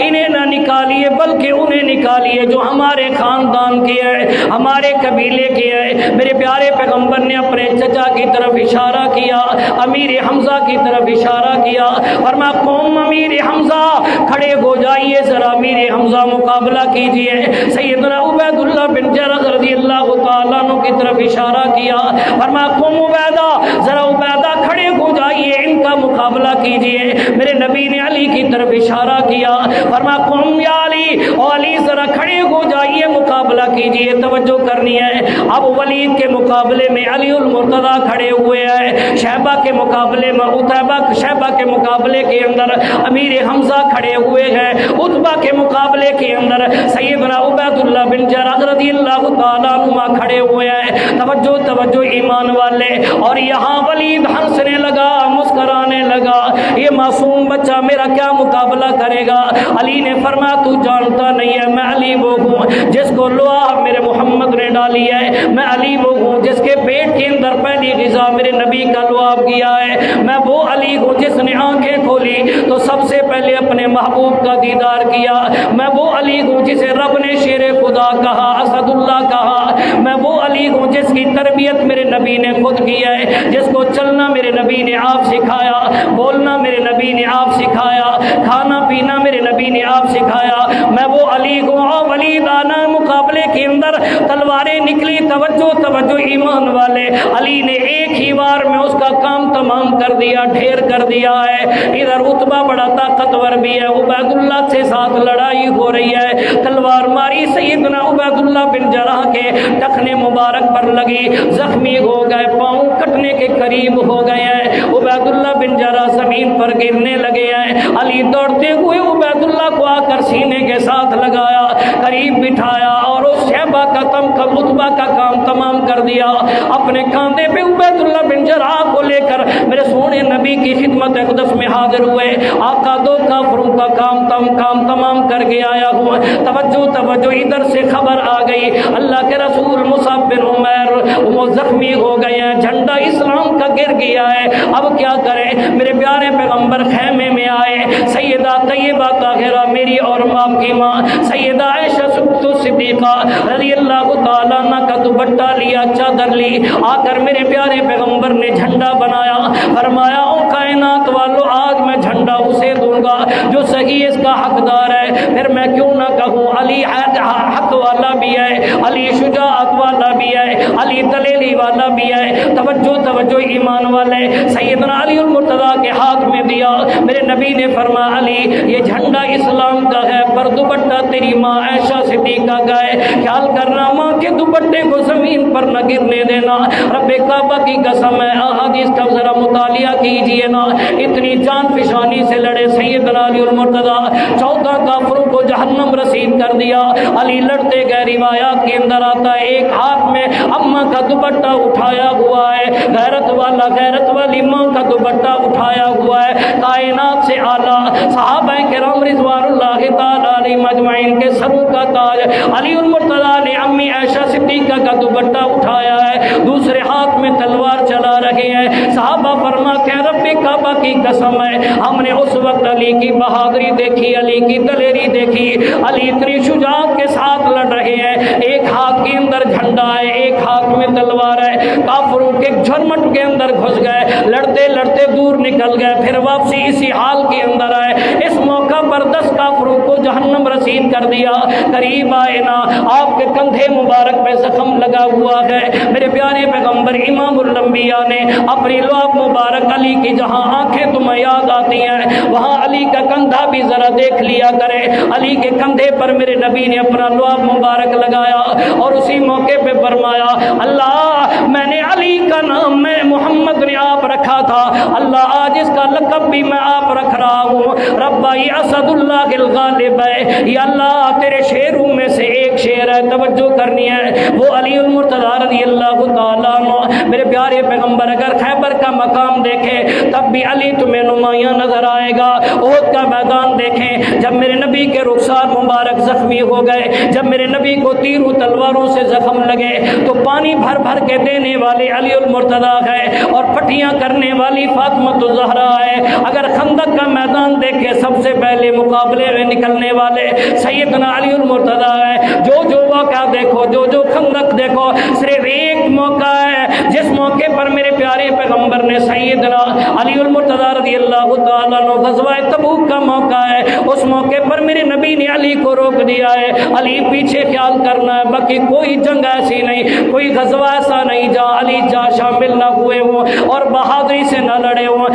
انہیں نہ نکالیے بلکہ انہیں نکالیے جو ہمارے خاندان کے ہیں، ہمارے قبیلے کے ہیں. میرے پیارے پیغمبر نے اپنے چچا کی طرف اشارہ کیا، امیر حمزہ کی طرف اشارہ کیا. فرمایا قوم امیر حمزہ کھڑے ہو جائیے، ذرا امیر حمزہ مقابلہ کیجئے. سیدنا عبید اللہ بن جرح رضی اللہ تعالیٰ عنہ کی طرف اشارہ کیا. فرمایا قوم عبیدہ، ذرا عبیدہ کھڑے ہو جائیے، ان کا مقابلہ کیجئے. میرے نبی نے علی کی طرف اشارہ کیا. فرمایا قوم یا علی، او علی ذرا کھڑے ہو جائیے، مقابلہ کیجئے. توجہ کرنی ہے. اب ولید کے مقابلے میں علی المرتضی کھڑے ہوئے ہیں، شیبہ کے مقابلے میں عتبہ، شیبہ کے مقابلے کے اندر امیر حمزہ کھڑے ہوئے ہیں، عتبہ کے مقابلے کے اندر سیدنا عبید اللہ بن جرح رضی اللہ تعالیٰ عنہ کھڑے ہوئے ہیں. توجہ توجہ ایمان والے. اور یہاں ولید ہنسنے لگا، مسکرانے لگا. یہ معصوم بچہ میرا کیا مقابلہ کرے گا؟ علی نے فرمایا تو جانتا نہیں ہے میں علی وہ ہوں جس کو لوہا میرے محمد نے ڈالی ہے. میں علی وہ ہوں جس کے پیٹ کے اندر پہلی غذا میرے نبی کا لعاب کیا ہے. میں وہ علی ہوں جس نے آنکھیں کھولی تو سب سے پہلے اپنے محبوب کا دیدار کیا. میں وہ علی ہوں جسے رب نے شیر خدا کہا، اسد اللہ کہا. میں وہ علی ہوں جس کی تربیت میرے نبی نے خود کی ہے، جس کو چلنا میرے نبی نے آپ سکھایا. سکھایا, بولنا میرے نبی نے آپ سکھایا, کھانا پینا میرے نبی نے آپ سکھایا. میں وہ علی ہوں. ولید آنا مقابلے کے اندر تلواریں نکلی. توجہ توجہ ایمان والے, علی نے ایک ہی بار میں اس کا کام تمام کر دیا, ڈھیر کر دیا ہے. ادھر عتبہ بڑا طاقتور بھی ہے, عبید اللہ سے ساتھ لڑائی ہو رہی ہے, تلوار ماری سیدنا عبید اللہ بن جراح کے ٹخنے مبارک پر لگی, زخمی ہو گئے, پاؤں کٹنے کے قریب ہو گئے ہیں. عبید اللہ بن جراح زمین پر گرنے لگے ہیں. علی دوڑتے ہوئے عبید اللہ کو آ کر سینے کے ساتھ لگایا, قریب بٹھایا اور اس شہبہ کا عتبہ کا کام تمام کر دیا. اپنے کاندھے پہ عبید اللہ بن جراح کو لے کر میرے سونے نبی کی خدمت اقدس میں حاضر ہوئے. آقا دو کافروں کا کام تمام کر کے آیا ہوا. توجہ توجہ, ادھر سے خبر آ گئی اللہ کے رسول مصعب بن عمیر وہ زخمی ہو گئے ہیں, جھنڈا اسلام کا گر گیا ہے. اب کیا کریں؟ میرے پیارے پیغمبر خیمے میں آئے. سیدہ طیبہ طاہرہ میری اور آپ کی ماں سیدہ عائشہ صدیقہ رضی اللہ تعالیٰ عنہ کا دوپٹہ لیا, چادر لی, آ کر میرے پیارے پیغمبر نے جھنڈا بنایا. فرمایا او کائنات والو, آج میں جھنڈا اسے دوں گا جو صحیح اس کا حقدار ہے. پھر میں کیوں نہ کہوں علی حق والا بھی ہے, علی شجاعت والا بھی ہے, علی دلیری والا بھی ہے. توجہ توجہ ایمان والے, سیدنا علی المرتضیٰ کے ہاتھ میں دیا. میرے نبی نے فرمایا علی یہ جھنڈا اسلام کا ہے, پر دوپٹہ تیری ماں عائشہ صدیقہ کا ہے. خیال کرنا ماں کے دوپٹے کو زمین پر نہ گرنے دینا. رب کعبہ کی قسم ہے, احادیث کا ذرا مطالعہ کیجئے نا. اتنی جان فشانی سے لڑے سیدنا علی المرتضیٰ, 14 کافروں کو جہنم رسید کر دیا. علی لڑتے گئے, روایات کے اندر آتا ہے ایک ہاتھ میں اماں کا دوپٹہ اٹھایا ہوا ہے, غیرت والی ماں کا دوپٹہ اٹھایا ہوا ہے. کائنات سے اعلیٰ صحابہ کرام رضوان اللہ تعالیٰ علیہم اجمعین کے سروں کا تاج علی المرتضیٰ نے امی عائشہ صدیقہ کا دوپٹہ اٹھایا ہے, دوسرے ہاتھ میں تلوار چلا رہے ہیں. صحابہ فرماتے ہیں رب کعبہ کی قسم ہے ہم نے اس وقت علی کی بہادری دیکھی, علی کی دلیری دیکھی. علی اتنی شجاعت کے ساتھ لڑ رہے ہیں, ایک ہاتھ کے اندر جھنڈا ہے, ایک ہاتھ میں تلوار ہے. کافروں کے جھرمٹ کے اندر گھس گئے, لڑتے لڑتے دور نکل گئے, پھر واپسی اسی حال کے اندر آئے. اس موقع پر 10 کافروں کو جہنم رسید کر دیا. قریب آئے نا, آپ کے کندھے مبارک پہ زخم لگا ہوا ہے. میرے پیارے پیغمبر امام الانبیاء نے اپنی لعاب مبارک علی کی جہاں آنکھیں تمہیں یاد آتی ہیں وہاں علی کا کندھا بھی ذرا دیکھ لیا کرے. علی کے کندھے پر میرے نبی نے اپنا لعاب مبارک لگایا اور اسی موقع پہ فرمایا اللہ میں نے علی کا نام میں محمد نے آپ رکھا تھا, اللہ آج اس کا لقب بھی میں آپ رکھ رہا ہوں. ربائی اسد اللہ الغالب ہے, یا اللہ تیرے شیروں میں سے ایک شیر ہے. توجہ کرنی ہے, وہ علی المرتضیٰ رضی اللہ تعالیٰ عنہ. میرے پیارے پیغمبر اگر خیبر کا مقام دیکھیں تب بھی علی تمہیں نمایاں نظر آئے گا. احد کا میدان دیکھیں, جب میرے نبی کے رخسار مبارک زخمی ہو گئے, جب میرے نبی کو تیروں تلواروں سے زخم لگے تو پانی بھر بھر کے دینے والے علی المرتضیٰ ہے اور پٹیاں کرنے والی فاطمہ الزہرا ہے. اگر خندق کا میدان دیکھیں سب سے پہلے مقابلے میں نکلنے والے سیدنا علی المرتضیٰ ہے. جو موقع دیکھو, جو خندق دیکھو, صرف ایک موقع ہے جس موقع پر میرے پیارے پیغمبر نے سیدنا علی المرتضیٰ رضی اللہ تعالیٰ عنہ غزوہ تبوک کا موقع ہے, اس موقع پر میرے نبی نے علی کو روک دیا ہے. علی پیچھے خیال کرنا ہے, باقی کوئی جنگ ایسی نہیں, کوئی غزوہ ایسا نہیں جہاں علی شامل نہ ہوئے ہوں اور بہادری سے نہ لڑے ہوں.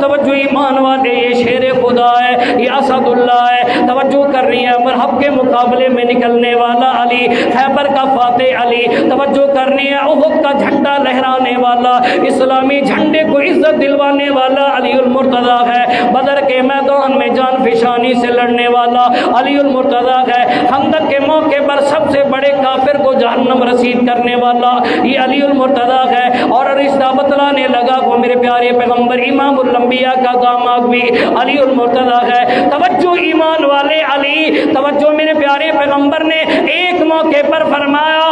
توجہ ایمان والے, یہ شیر خدا ہے, یہ اسد اللہ ہے. توجہ کر رہی ہے, مرحب کے مقابلے میں نکلنے والا علی, خیبر کا فاتح علی. توجہ کرنی ہے, احد کا جھنڈا لہرانے والا, اسلامی جھنڈے کو عزت دلوانے والا علی المرتضیٰ ہے. بدر کے میدان میں جان فشانی سے لڑنے والا علی المرتضیٰ ہے. خندق کے موقع پر سب سے بڑے کافر کو جہنم رسید کرنے والا یہ علی المرتضیٰ ہے. اور رشتہ بتلانے لگا وہ میرے پیارے پیغمبر امام الانبیاء کا داماد بھی علی المرتضیٰ ہے. توجہ ایمان والے علی, توجہ میرے پیارے پیغمبر نے ایک موقع پر فرمایا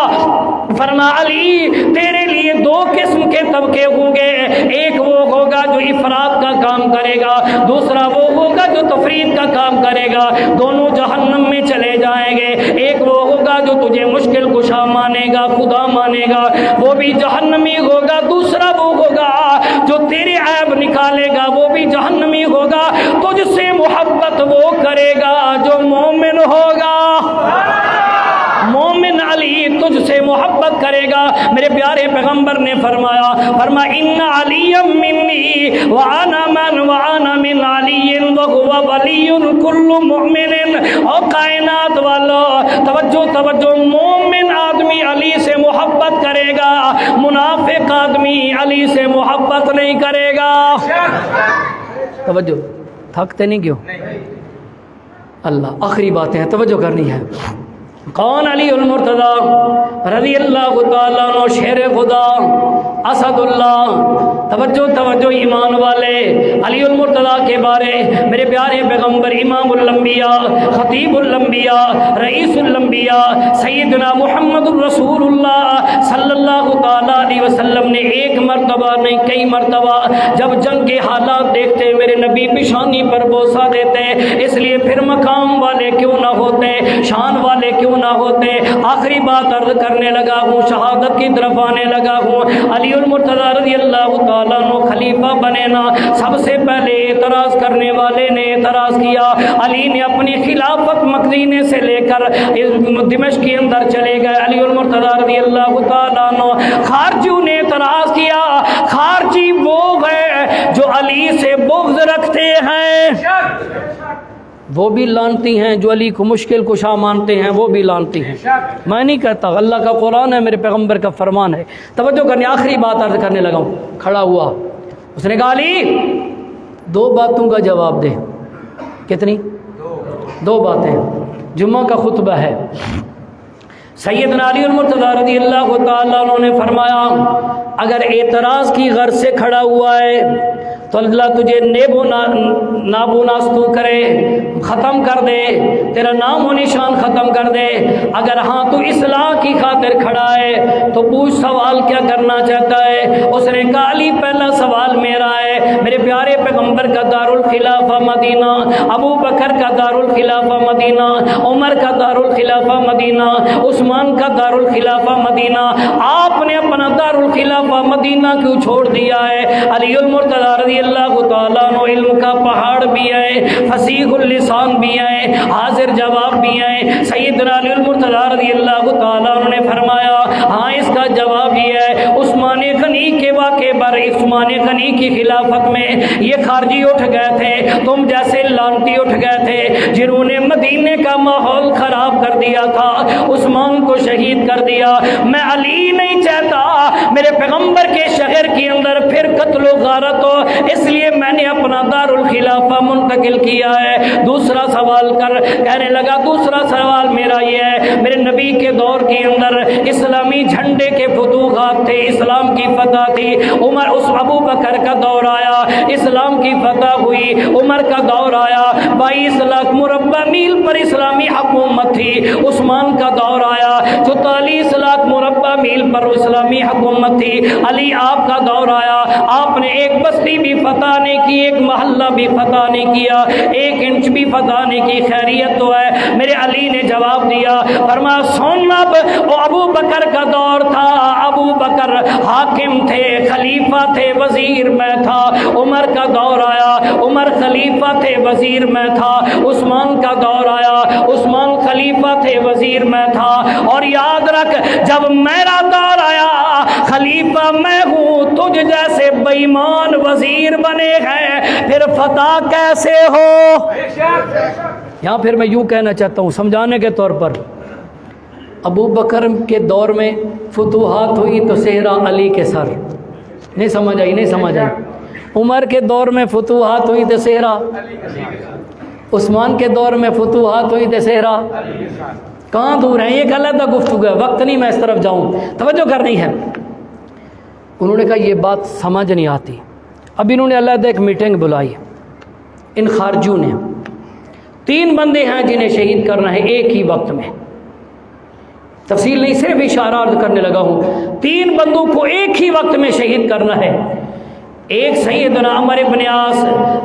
علی تیرے لیے 2 قسم کے طبقے ہوں گے, ایک وہ ہوگا جو افراد کا کام کرے گا, دوسرا وہ ہوگا جو تفرید کا کام کرے گا. دونوں جہنم میں چلے جائیں گے. ایک وہ ہوگا جو تجھے مشکل کشا مانے گا, خدا مانے گا, وہ بھی جہنمی ہوگا. دوسرا وہ ہوگا جو تیرے عیب نکالے تجھ سے محبت وہ کرے گا جو مومن ہوگا. مومن علی تجھ سے محبت کرے گا. میرے پیارے پیغمبر نے فرمایا ان علی منی وانا من علی وهو ولی کل مؤمن. اور کائنات والو توجہ, مومن آدمی علی سے محبت کرے گا, منافق آدمی علی سے محبت نہیں کرے گا. توجہ, تھکتے نہیں کیوں؟ اللہ آخری باتیں ہیں, توجہ کرنی ہے. کون؟ علی المرتضی رضی اللہ تعالیٰ عنہ, شیر خدا, اسد اللہ. توجہ ایمان والے, علی المرتضی کے بارے میرے پیارے پیغمبر امام الانبیاء, خطیب الانبیاء, رئیس الانبیاء سیدنا محمد الرسول اللہ صلی اللہ تعالیٰ علیہ وسلم نے ایک مرتبہ نہیں کئی مرتبہ جب جنگ کے حالات دیکھتے میرے نبی پیشانی پر بوسہ دیتے. اس لیے پھر مقام والے کیوں نہ ہوتے, شان والے کیوں نہ ہوتے. آخری بات عرض کرنے لگا ہوں, شہادت کی طرف آنے لگا ہوں. علی المرتضی رضی اللہ تعالیٰ عنہ خلیفہ بنے نا, سب سے پہلے اعتراض کرنے والے نے اعتراض کیا. علی نے اپنی خلافت مدینے سے لے کر دمشق کے اندر چلے گئے. علی المرتضی رضی اللہ تعالیٰ عنہ, خارجیوں نے اعتراض کیا. خارجی وہ ہے جو علی سے بغض رکھتے ہیں, وہ بھی لانتی ہیں. جو علی کو مشکل کشا مانتے ہیں وہ بھی لانتی ہیں. میں نہیں کہتا, اللہ کا قرآن ہے, میرے پیغمبر کا فرمان ہے. توجہ کرنے, آخری بات عرض کرنے لگا ہوں. کھڑا ہوا, اس نے کہا علی 2 باتوں کا جواب دے. کتنی؟ 2 باتیں. جمعہ کا خطبہ ہے. سیدنا علی المرتضی رضی اللہ تعالیٰ عنہ نے فرمایا اگر اعتراض کی غرض سے کھڑا ہوا ہے تو اللہ تجھے نابو ناستو کرے, ختم کر دے, تیرا نام و نشان ختم کر دے. اگر ہاں تو اصلاح کی خاطر کھڑا ہے تو پوچھ سوال کیا کرنا چاہتا ہے. اس نے کہا علی پہلا سوال میرا ہے, میرے پیارے پیغمبر کا دارالخلافہ مدینہ, ابو بکر کا دارالخلافہ مدینہ, عمر کا دارالخلافہ مدینہ, عثمان کا دارالخلافہ مدینہ, آپ نے اپنا دارالخلافہ مدینہ کیوں چھوڑ دیا ہے؟ علی المرتضی رضی اللہ تعالیٰ عنہ علم کا پہاڑ بھی ہے, فصیح اللسان بھی ہے, حاضر جواب بھی ہے. سیدنا علی المرتضی رضی اللہ تعالیٰ عنہ نے فرمایا ہاں اس کا جواب یہ ہے, عثمان غنی کے واقعے پر عثمان غنی کی خلافت میں یہ خارجی اٹھ گئے تھے, تم جیسے لانتی اٹھ گئے تھے جنہوں نے مدینے کا ماحول خراب کر دیا تھا, عثمان کو شہید کر دیا. میں علی نہیں چاہتا میرے پیغمبر کے شہر کے اندر پھر قتل و غارت ہو, اس لیے میں نے اپنا دارالخلافہ منتقل کیا ہے. دوسرا سوال کہنے لگا دوسرا سوال میرا یہ ہے, میرے نبی کے دور کے اندر اسلامی جھنڈے کے فتوحات تھے, اسلام کی فتح تھی. اس ابو بکر کا دور آیا, اسلام کی فتح ہوئی. عمر کا دور آیا, 22 لاکھ مربع میل پر اسلامی حکومت تھی. عثمان کا دور آیا, 44 لاکھ مربع میل پر اسلامی حکومت تھی. علی آپ کا دور آیا, آپ نے ایک بستی بھی فتح نہیں کی, ایک محلہ بھی فتح نہیں کیا, 1 انچ بھی فتح نہیں کی. خیریت تو ہے. میرے علی نے جواب دیا, فرمایا سن اب وہ ابو بکر کا دور تھا, ابو بکر حاکم تھے, خلیفہ تھے, وزیر میں تھا. عمر کا دور آیا, عمر خلیفہ تھے, وزیر میں تھا. عثمان کا دور آیا, عثمان خلیفہ تھے, وزیر میں تھا. اور یاد رکھ جب میرا دور آیا خلیفہ میں ہوں, تجھ جیسے بے ایمان وزیر بنے ہیں, پھر فتح کیسے ہو؟ یہاں پھر میں یوں کہنا چاہتا ہوں سمجھانے کے طور پر, ابو بکر کے دور میں فتوحات ہوئی تو صحرا علی کے سر. نہیں سمجھ آئی. عمر کے دور میں فتوحات ہوئی تو صحرا, عثمان کے دور میں فتوحات ہوئی تو صحرا. کہاں دور ہیں, یہ غلط گفتگو ہے, وقت نہیں میں اس طرف جاؤں, توجہ کرنی ہے. انہوں نے کہا یہ بات سمجھ نہیں آتی. اب انہوں نے علیحدہ ایک میٹنگ بلائی. ان خارجیوں نے 3 بندے ہیں جنہیں شہید کرنا ہے ایک ہی وقت میں. تفصیل نہیں, صرف اشارہ عرض کرنے لگا ہوں. 3 بندوں کو ایک ہی وقت میں شہید کرنا ہے. ایک سیدنا عمر بن عاص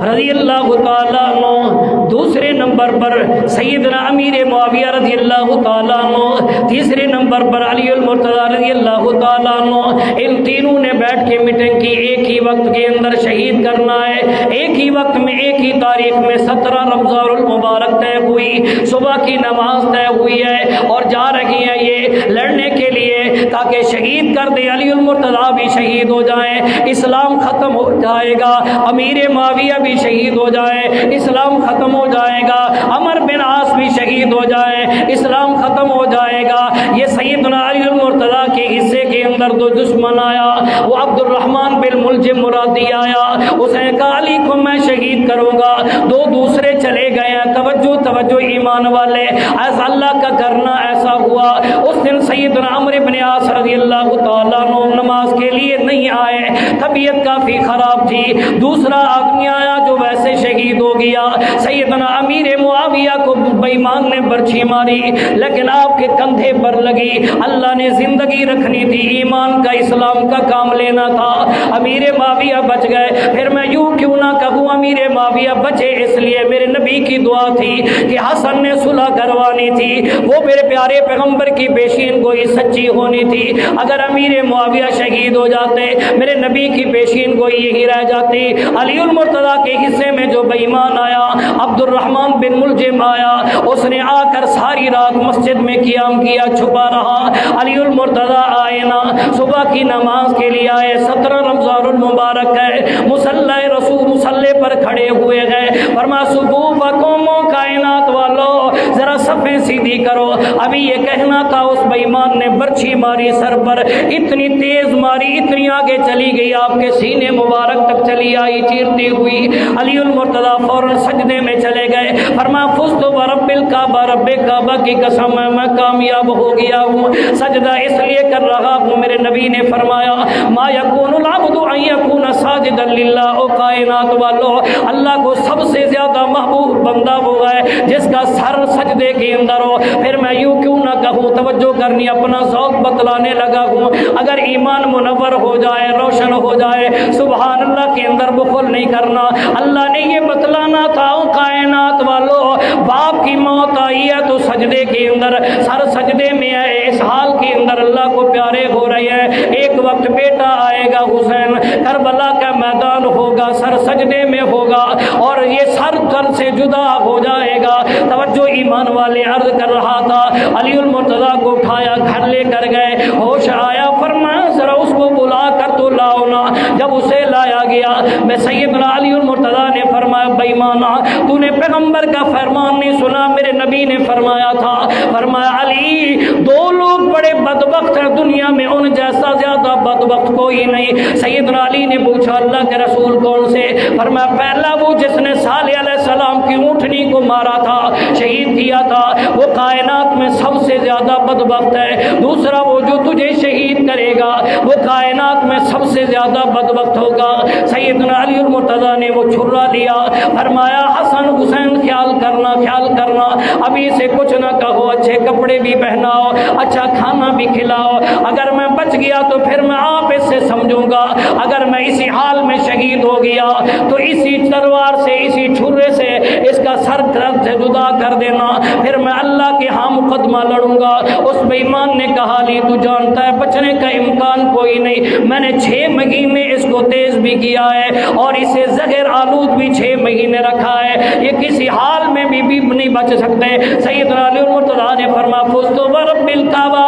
رضی اللہ تعالیٰ عنہ، دوسرے نمبر پر سیدنا امیر معاویہ رضی اللہ تعالیٰ عنہ، تیسرے نمبر پر علی المرتضیٰ رضی اللہ تعالیٰ عنہ، ان تینوں نے بیٹھ کے میٹنگ کی، ایک ہی وقت کے اندر شہید کرنا ہے، ایک ہی وقت میں ایک ہی تاریخ میں 17 رمضان المبارک طے ہوئی، صبح کی نماز طے ہوئی ہے اور جا رہی ہیں یہ لڑنے کے لیے تاکہ شہید کر دے، علی المرتضیٰ بھی شہید ہو جائیں، اسلام ختم ہو جائے گا، امیر معاویہ بھی شہید ہو جائے، اسلام ختم ہو جائے گا، عمر بن عاص بھی شہید ہو جائے، اسلام ختم ہو جائے گا۔ یہ سیدنا علی المرتضیٰ کے حصے کے اندر دو دشمن آیا، وہ عبد الرحمن بن ملجم مرادی آیا، اس نے کہا علی کو میں شہید کروں گا، دو دوسرے چلے گئے ہیں۔ توجہ توجہ ایمان والے، ایسا اللہ کا کرنا ایسا ہوا۔ اس دن سیدنا عمر بن عاص رضی اللہ تعالیٰ عنہ نماز کے لیے نہیں آئے، طبیعت کافی خراب تھی۔ دوسرا آدمی آیا جو ویسے شہید ہو گیا۔ سیدنا امیر معاویہ کو بے ایمان نے برچھی ماری، لیکن آپ کے کندھے پر لگی۔ اللہ نے زندگی رکھنی تھی، ایمان کا اسلام کا کام لینا تھا۔ امیر معاویہ بچ گئے۔ پھر میں یوں کیوں نہ کہوں امیر معاویہ بچے اس لیے میرے نبی کی دعا تھی کہ حسن نے صلح کروانی تھی، وہ میرے پیارے پیغمبر کی پیشین گوئی سچی ہونی تھی۔ اگر امیر معاویہ شہید ہو جاتے میرے نبی کی پیشین گوئی یہی رہ جاتی۔ علی المرتضیٰ کے حصے میں جو بے ایمان آیا، عبد الرحمن بن ملجم آیا، اس نے آ کر ساری رات مسجد میں قیام کیا، چھپا رہا۔ علی المرتضیٰ آئے نا، صبح کی نماز کے لیے آئے، 17 رمضان المبارک ہے، مصلی رسول مصلی پر کھڑے ہوئے ہیں۔ فرمایا صفوفکم کائنات والو، ذرا صفیں سیدھی کرو۔ ابھی یہ کہنا تھا، اس بے ایمان نے برچھی ماری سر پر، اتنی تیز ماری، اتنی آگے چلی گئی، آپ کے سینے مبارک تک چلی آئی چیرتی ہوئی۔ علی المرتضیٰ فوراً سجدے میں چلے گئے۔ فرمایا فزت برب الکعبہ، رب کعبہ کی قسم میں کامیاب ہو گیا ہوں، سجدہ اس لیے کر رہا ہوں۔ میرے نبی نے فرمایا ما یکون العبد ان یکون ساجدا للہ، او کائنات والو، اللہ کو سب سے زیادہ محبوب بندہ وہ ہے جس کا سر سجدے کے اندر ہو۔ پھر میں یوں کیوں نہ کہوں، توجہ کرنی، اپنا ذوق بتلانے لگا ہوں۔ اگر ایمان منور ہو جائے، روشن ہو جائے، سبحان اللہ کے اندر بخل نہیں کرنا۔ اللہ نے یہ بتلانا تھا، او کائنات والو، باپ کی موت آئی ہے تو سجدے کے اندر، سر سجدے میں ہے، اس حال کے اندر اللہ کو پیارے ہو رہے ہیں۔ ایک وقت بیٹا آئے گا حسین، کربلا کا میدان ہوگا، سر سجدے میں ہوگا اور یہ سر تن سے جدا ہو جائے گا۔ توجہ ایمان والے، عرض کر رہا تھا، علی المرتضیٰ کو اٹھایا، گھر لے کر گئے، ہوش آیا، فرمایا ذرا اس کو بلا کر تو لاؤ نا۔ جب اسے لایا گیا، میں سیدنا علی المرتضیٰ نے فرمایا بے ایمانا، تو نے پیغمبر کا فرمان نہیں سنا؟ میرے نبی نے فرمایا تھا، فرمایا علی دو لوگ بڑے بدبخت ہیں دنیا میں، ان جیسا زیادہ بدبخت کوئی نہیں۔ سیدنا علی نے پوچھا اللہ کے رسول کون سے؟ فرمایا پہلا وہ جس نے صالح علیہ السلام کی اونٹنی کو مارا تھا، شہید کیا تھا، وہ کائنات میں سب سے زیادہ بدبخت ہے۔ دوسرا وہ جو تجھے شہید کرے گا، وہ کائنات میں سب سے زیادہ بدبخت ہوگا۔ سیدنا علی المرتضیٰ نے وہ چھرا لیا، فرمایا حسن حسین خیال کرنا، خیال کرنا، ابھی سے کچھ نہ کہو، اچھے کپڑے بھی پہناؤ، اچھا کھانا بھی کھلاؤ، اگر میں بچ گیا تو پھر میں آپ اس سے سمجھوں گا، اگر میں اسی حال میں شہید ہو گیا تو اسی تلوار سے، اسی چھرے سے اس کا سر درد سے جدا کر دینا، پھر میں اللہ کے ہاں مقدمہ لڑوں گا۔ اس بے ایمان نے کہا علی تو جانتا ہے بچنے کا امکان کوئی نہیں، میں نے 6 مہینے اس کو تیز بھی کیا ہے اور اسے زہر آلود بھی 6 مہینے رکھا ہے، یہ کسی حال میں بھی نہیں بچ سکتے۔ سیدنا علی المرتضیٰ نے فرمایا فزت برب الکعبہ،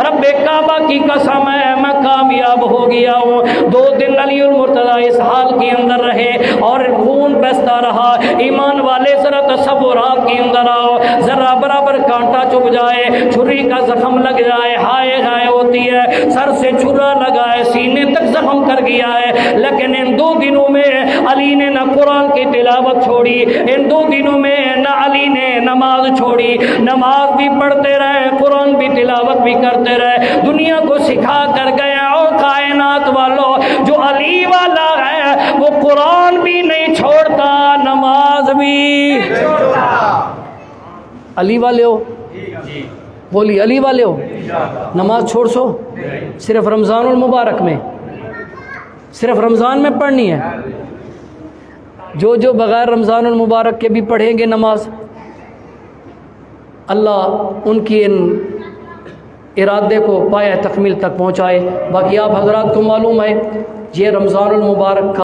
رب کعبہ کی قسم ہے میں کامیاب ہو گیا ہوں۔ 2 دن علی المرتضیٰ اس حال کے اندر رہے اور خون بہتا رہا۔ ایمان والے ذرا تصورات کے اندر آؤ، ذرا برابر کانٹا چبھ جائے، چھری کا زخم لگ جائے، ہائے ہائے ہوتی ہے، سر سے چھرا لگا ہے، سینے تک زخم کر گیا ہے، لیکن ان 2 دنوں میں علی نے نہ قرآن کی تلاوت چھوڑی، ان 2 دنوں میں نہ علی نے نماز چھوڑی، نماز بھی پڑھتے رہے، قرآن بھی تلاوت بھی کرتے رہے، دنیا کو سکھا کر گئے۔ اور کائنات والو، جو علی والا ہے وہ قرآن بھی نہیں چھوڑتا، نماز بھی علی والے ہو، بولی علی والے ہو، نماز چھوڑ سو؟ صرف رمضان المبارک میں، صرف رمضان میں پڑھنی ہے؟ جو بغیر رمضان المبارک کے بھی پڑھیں گے نماز، اللہ ان کی ان ارادے کو پایہ تکمیل تک پہنچائے۔ باقی آپ حضرات کو معلوم ہے یہ رمضان المبارک کا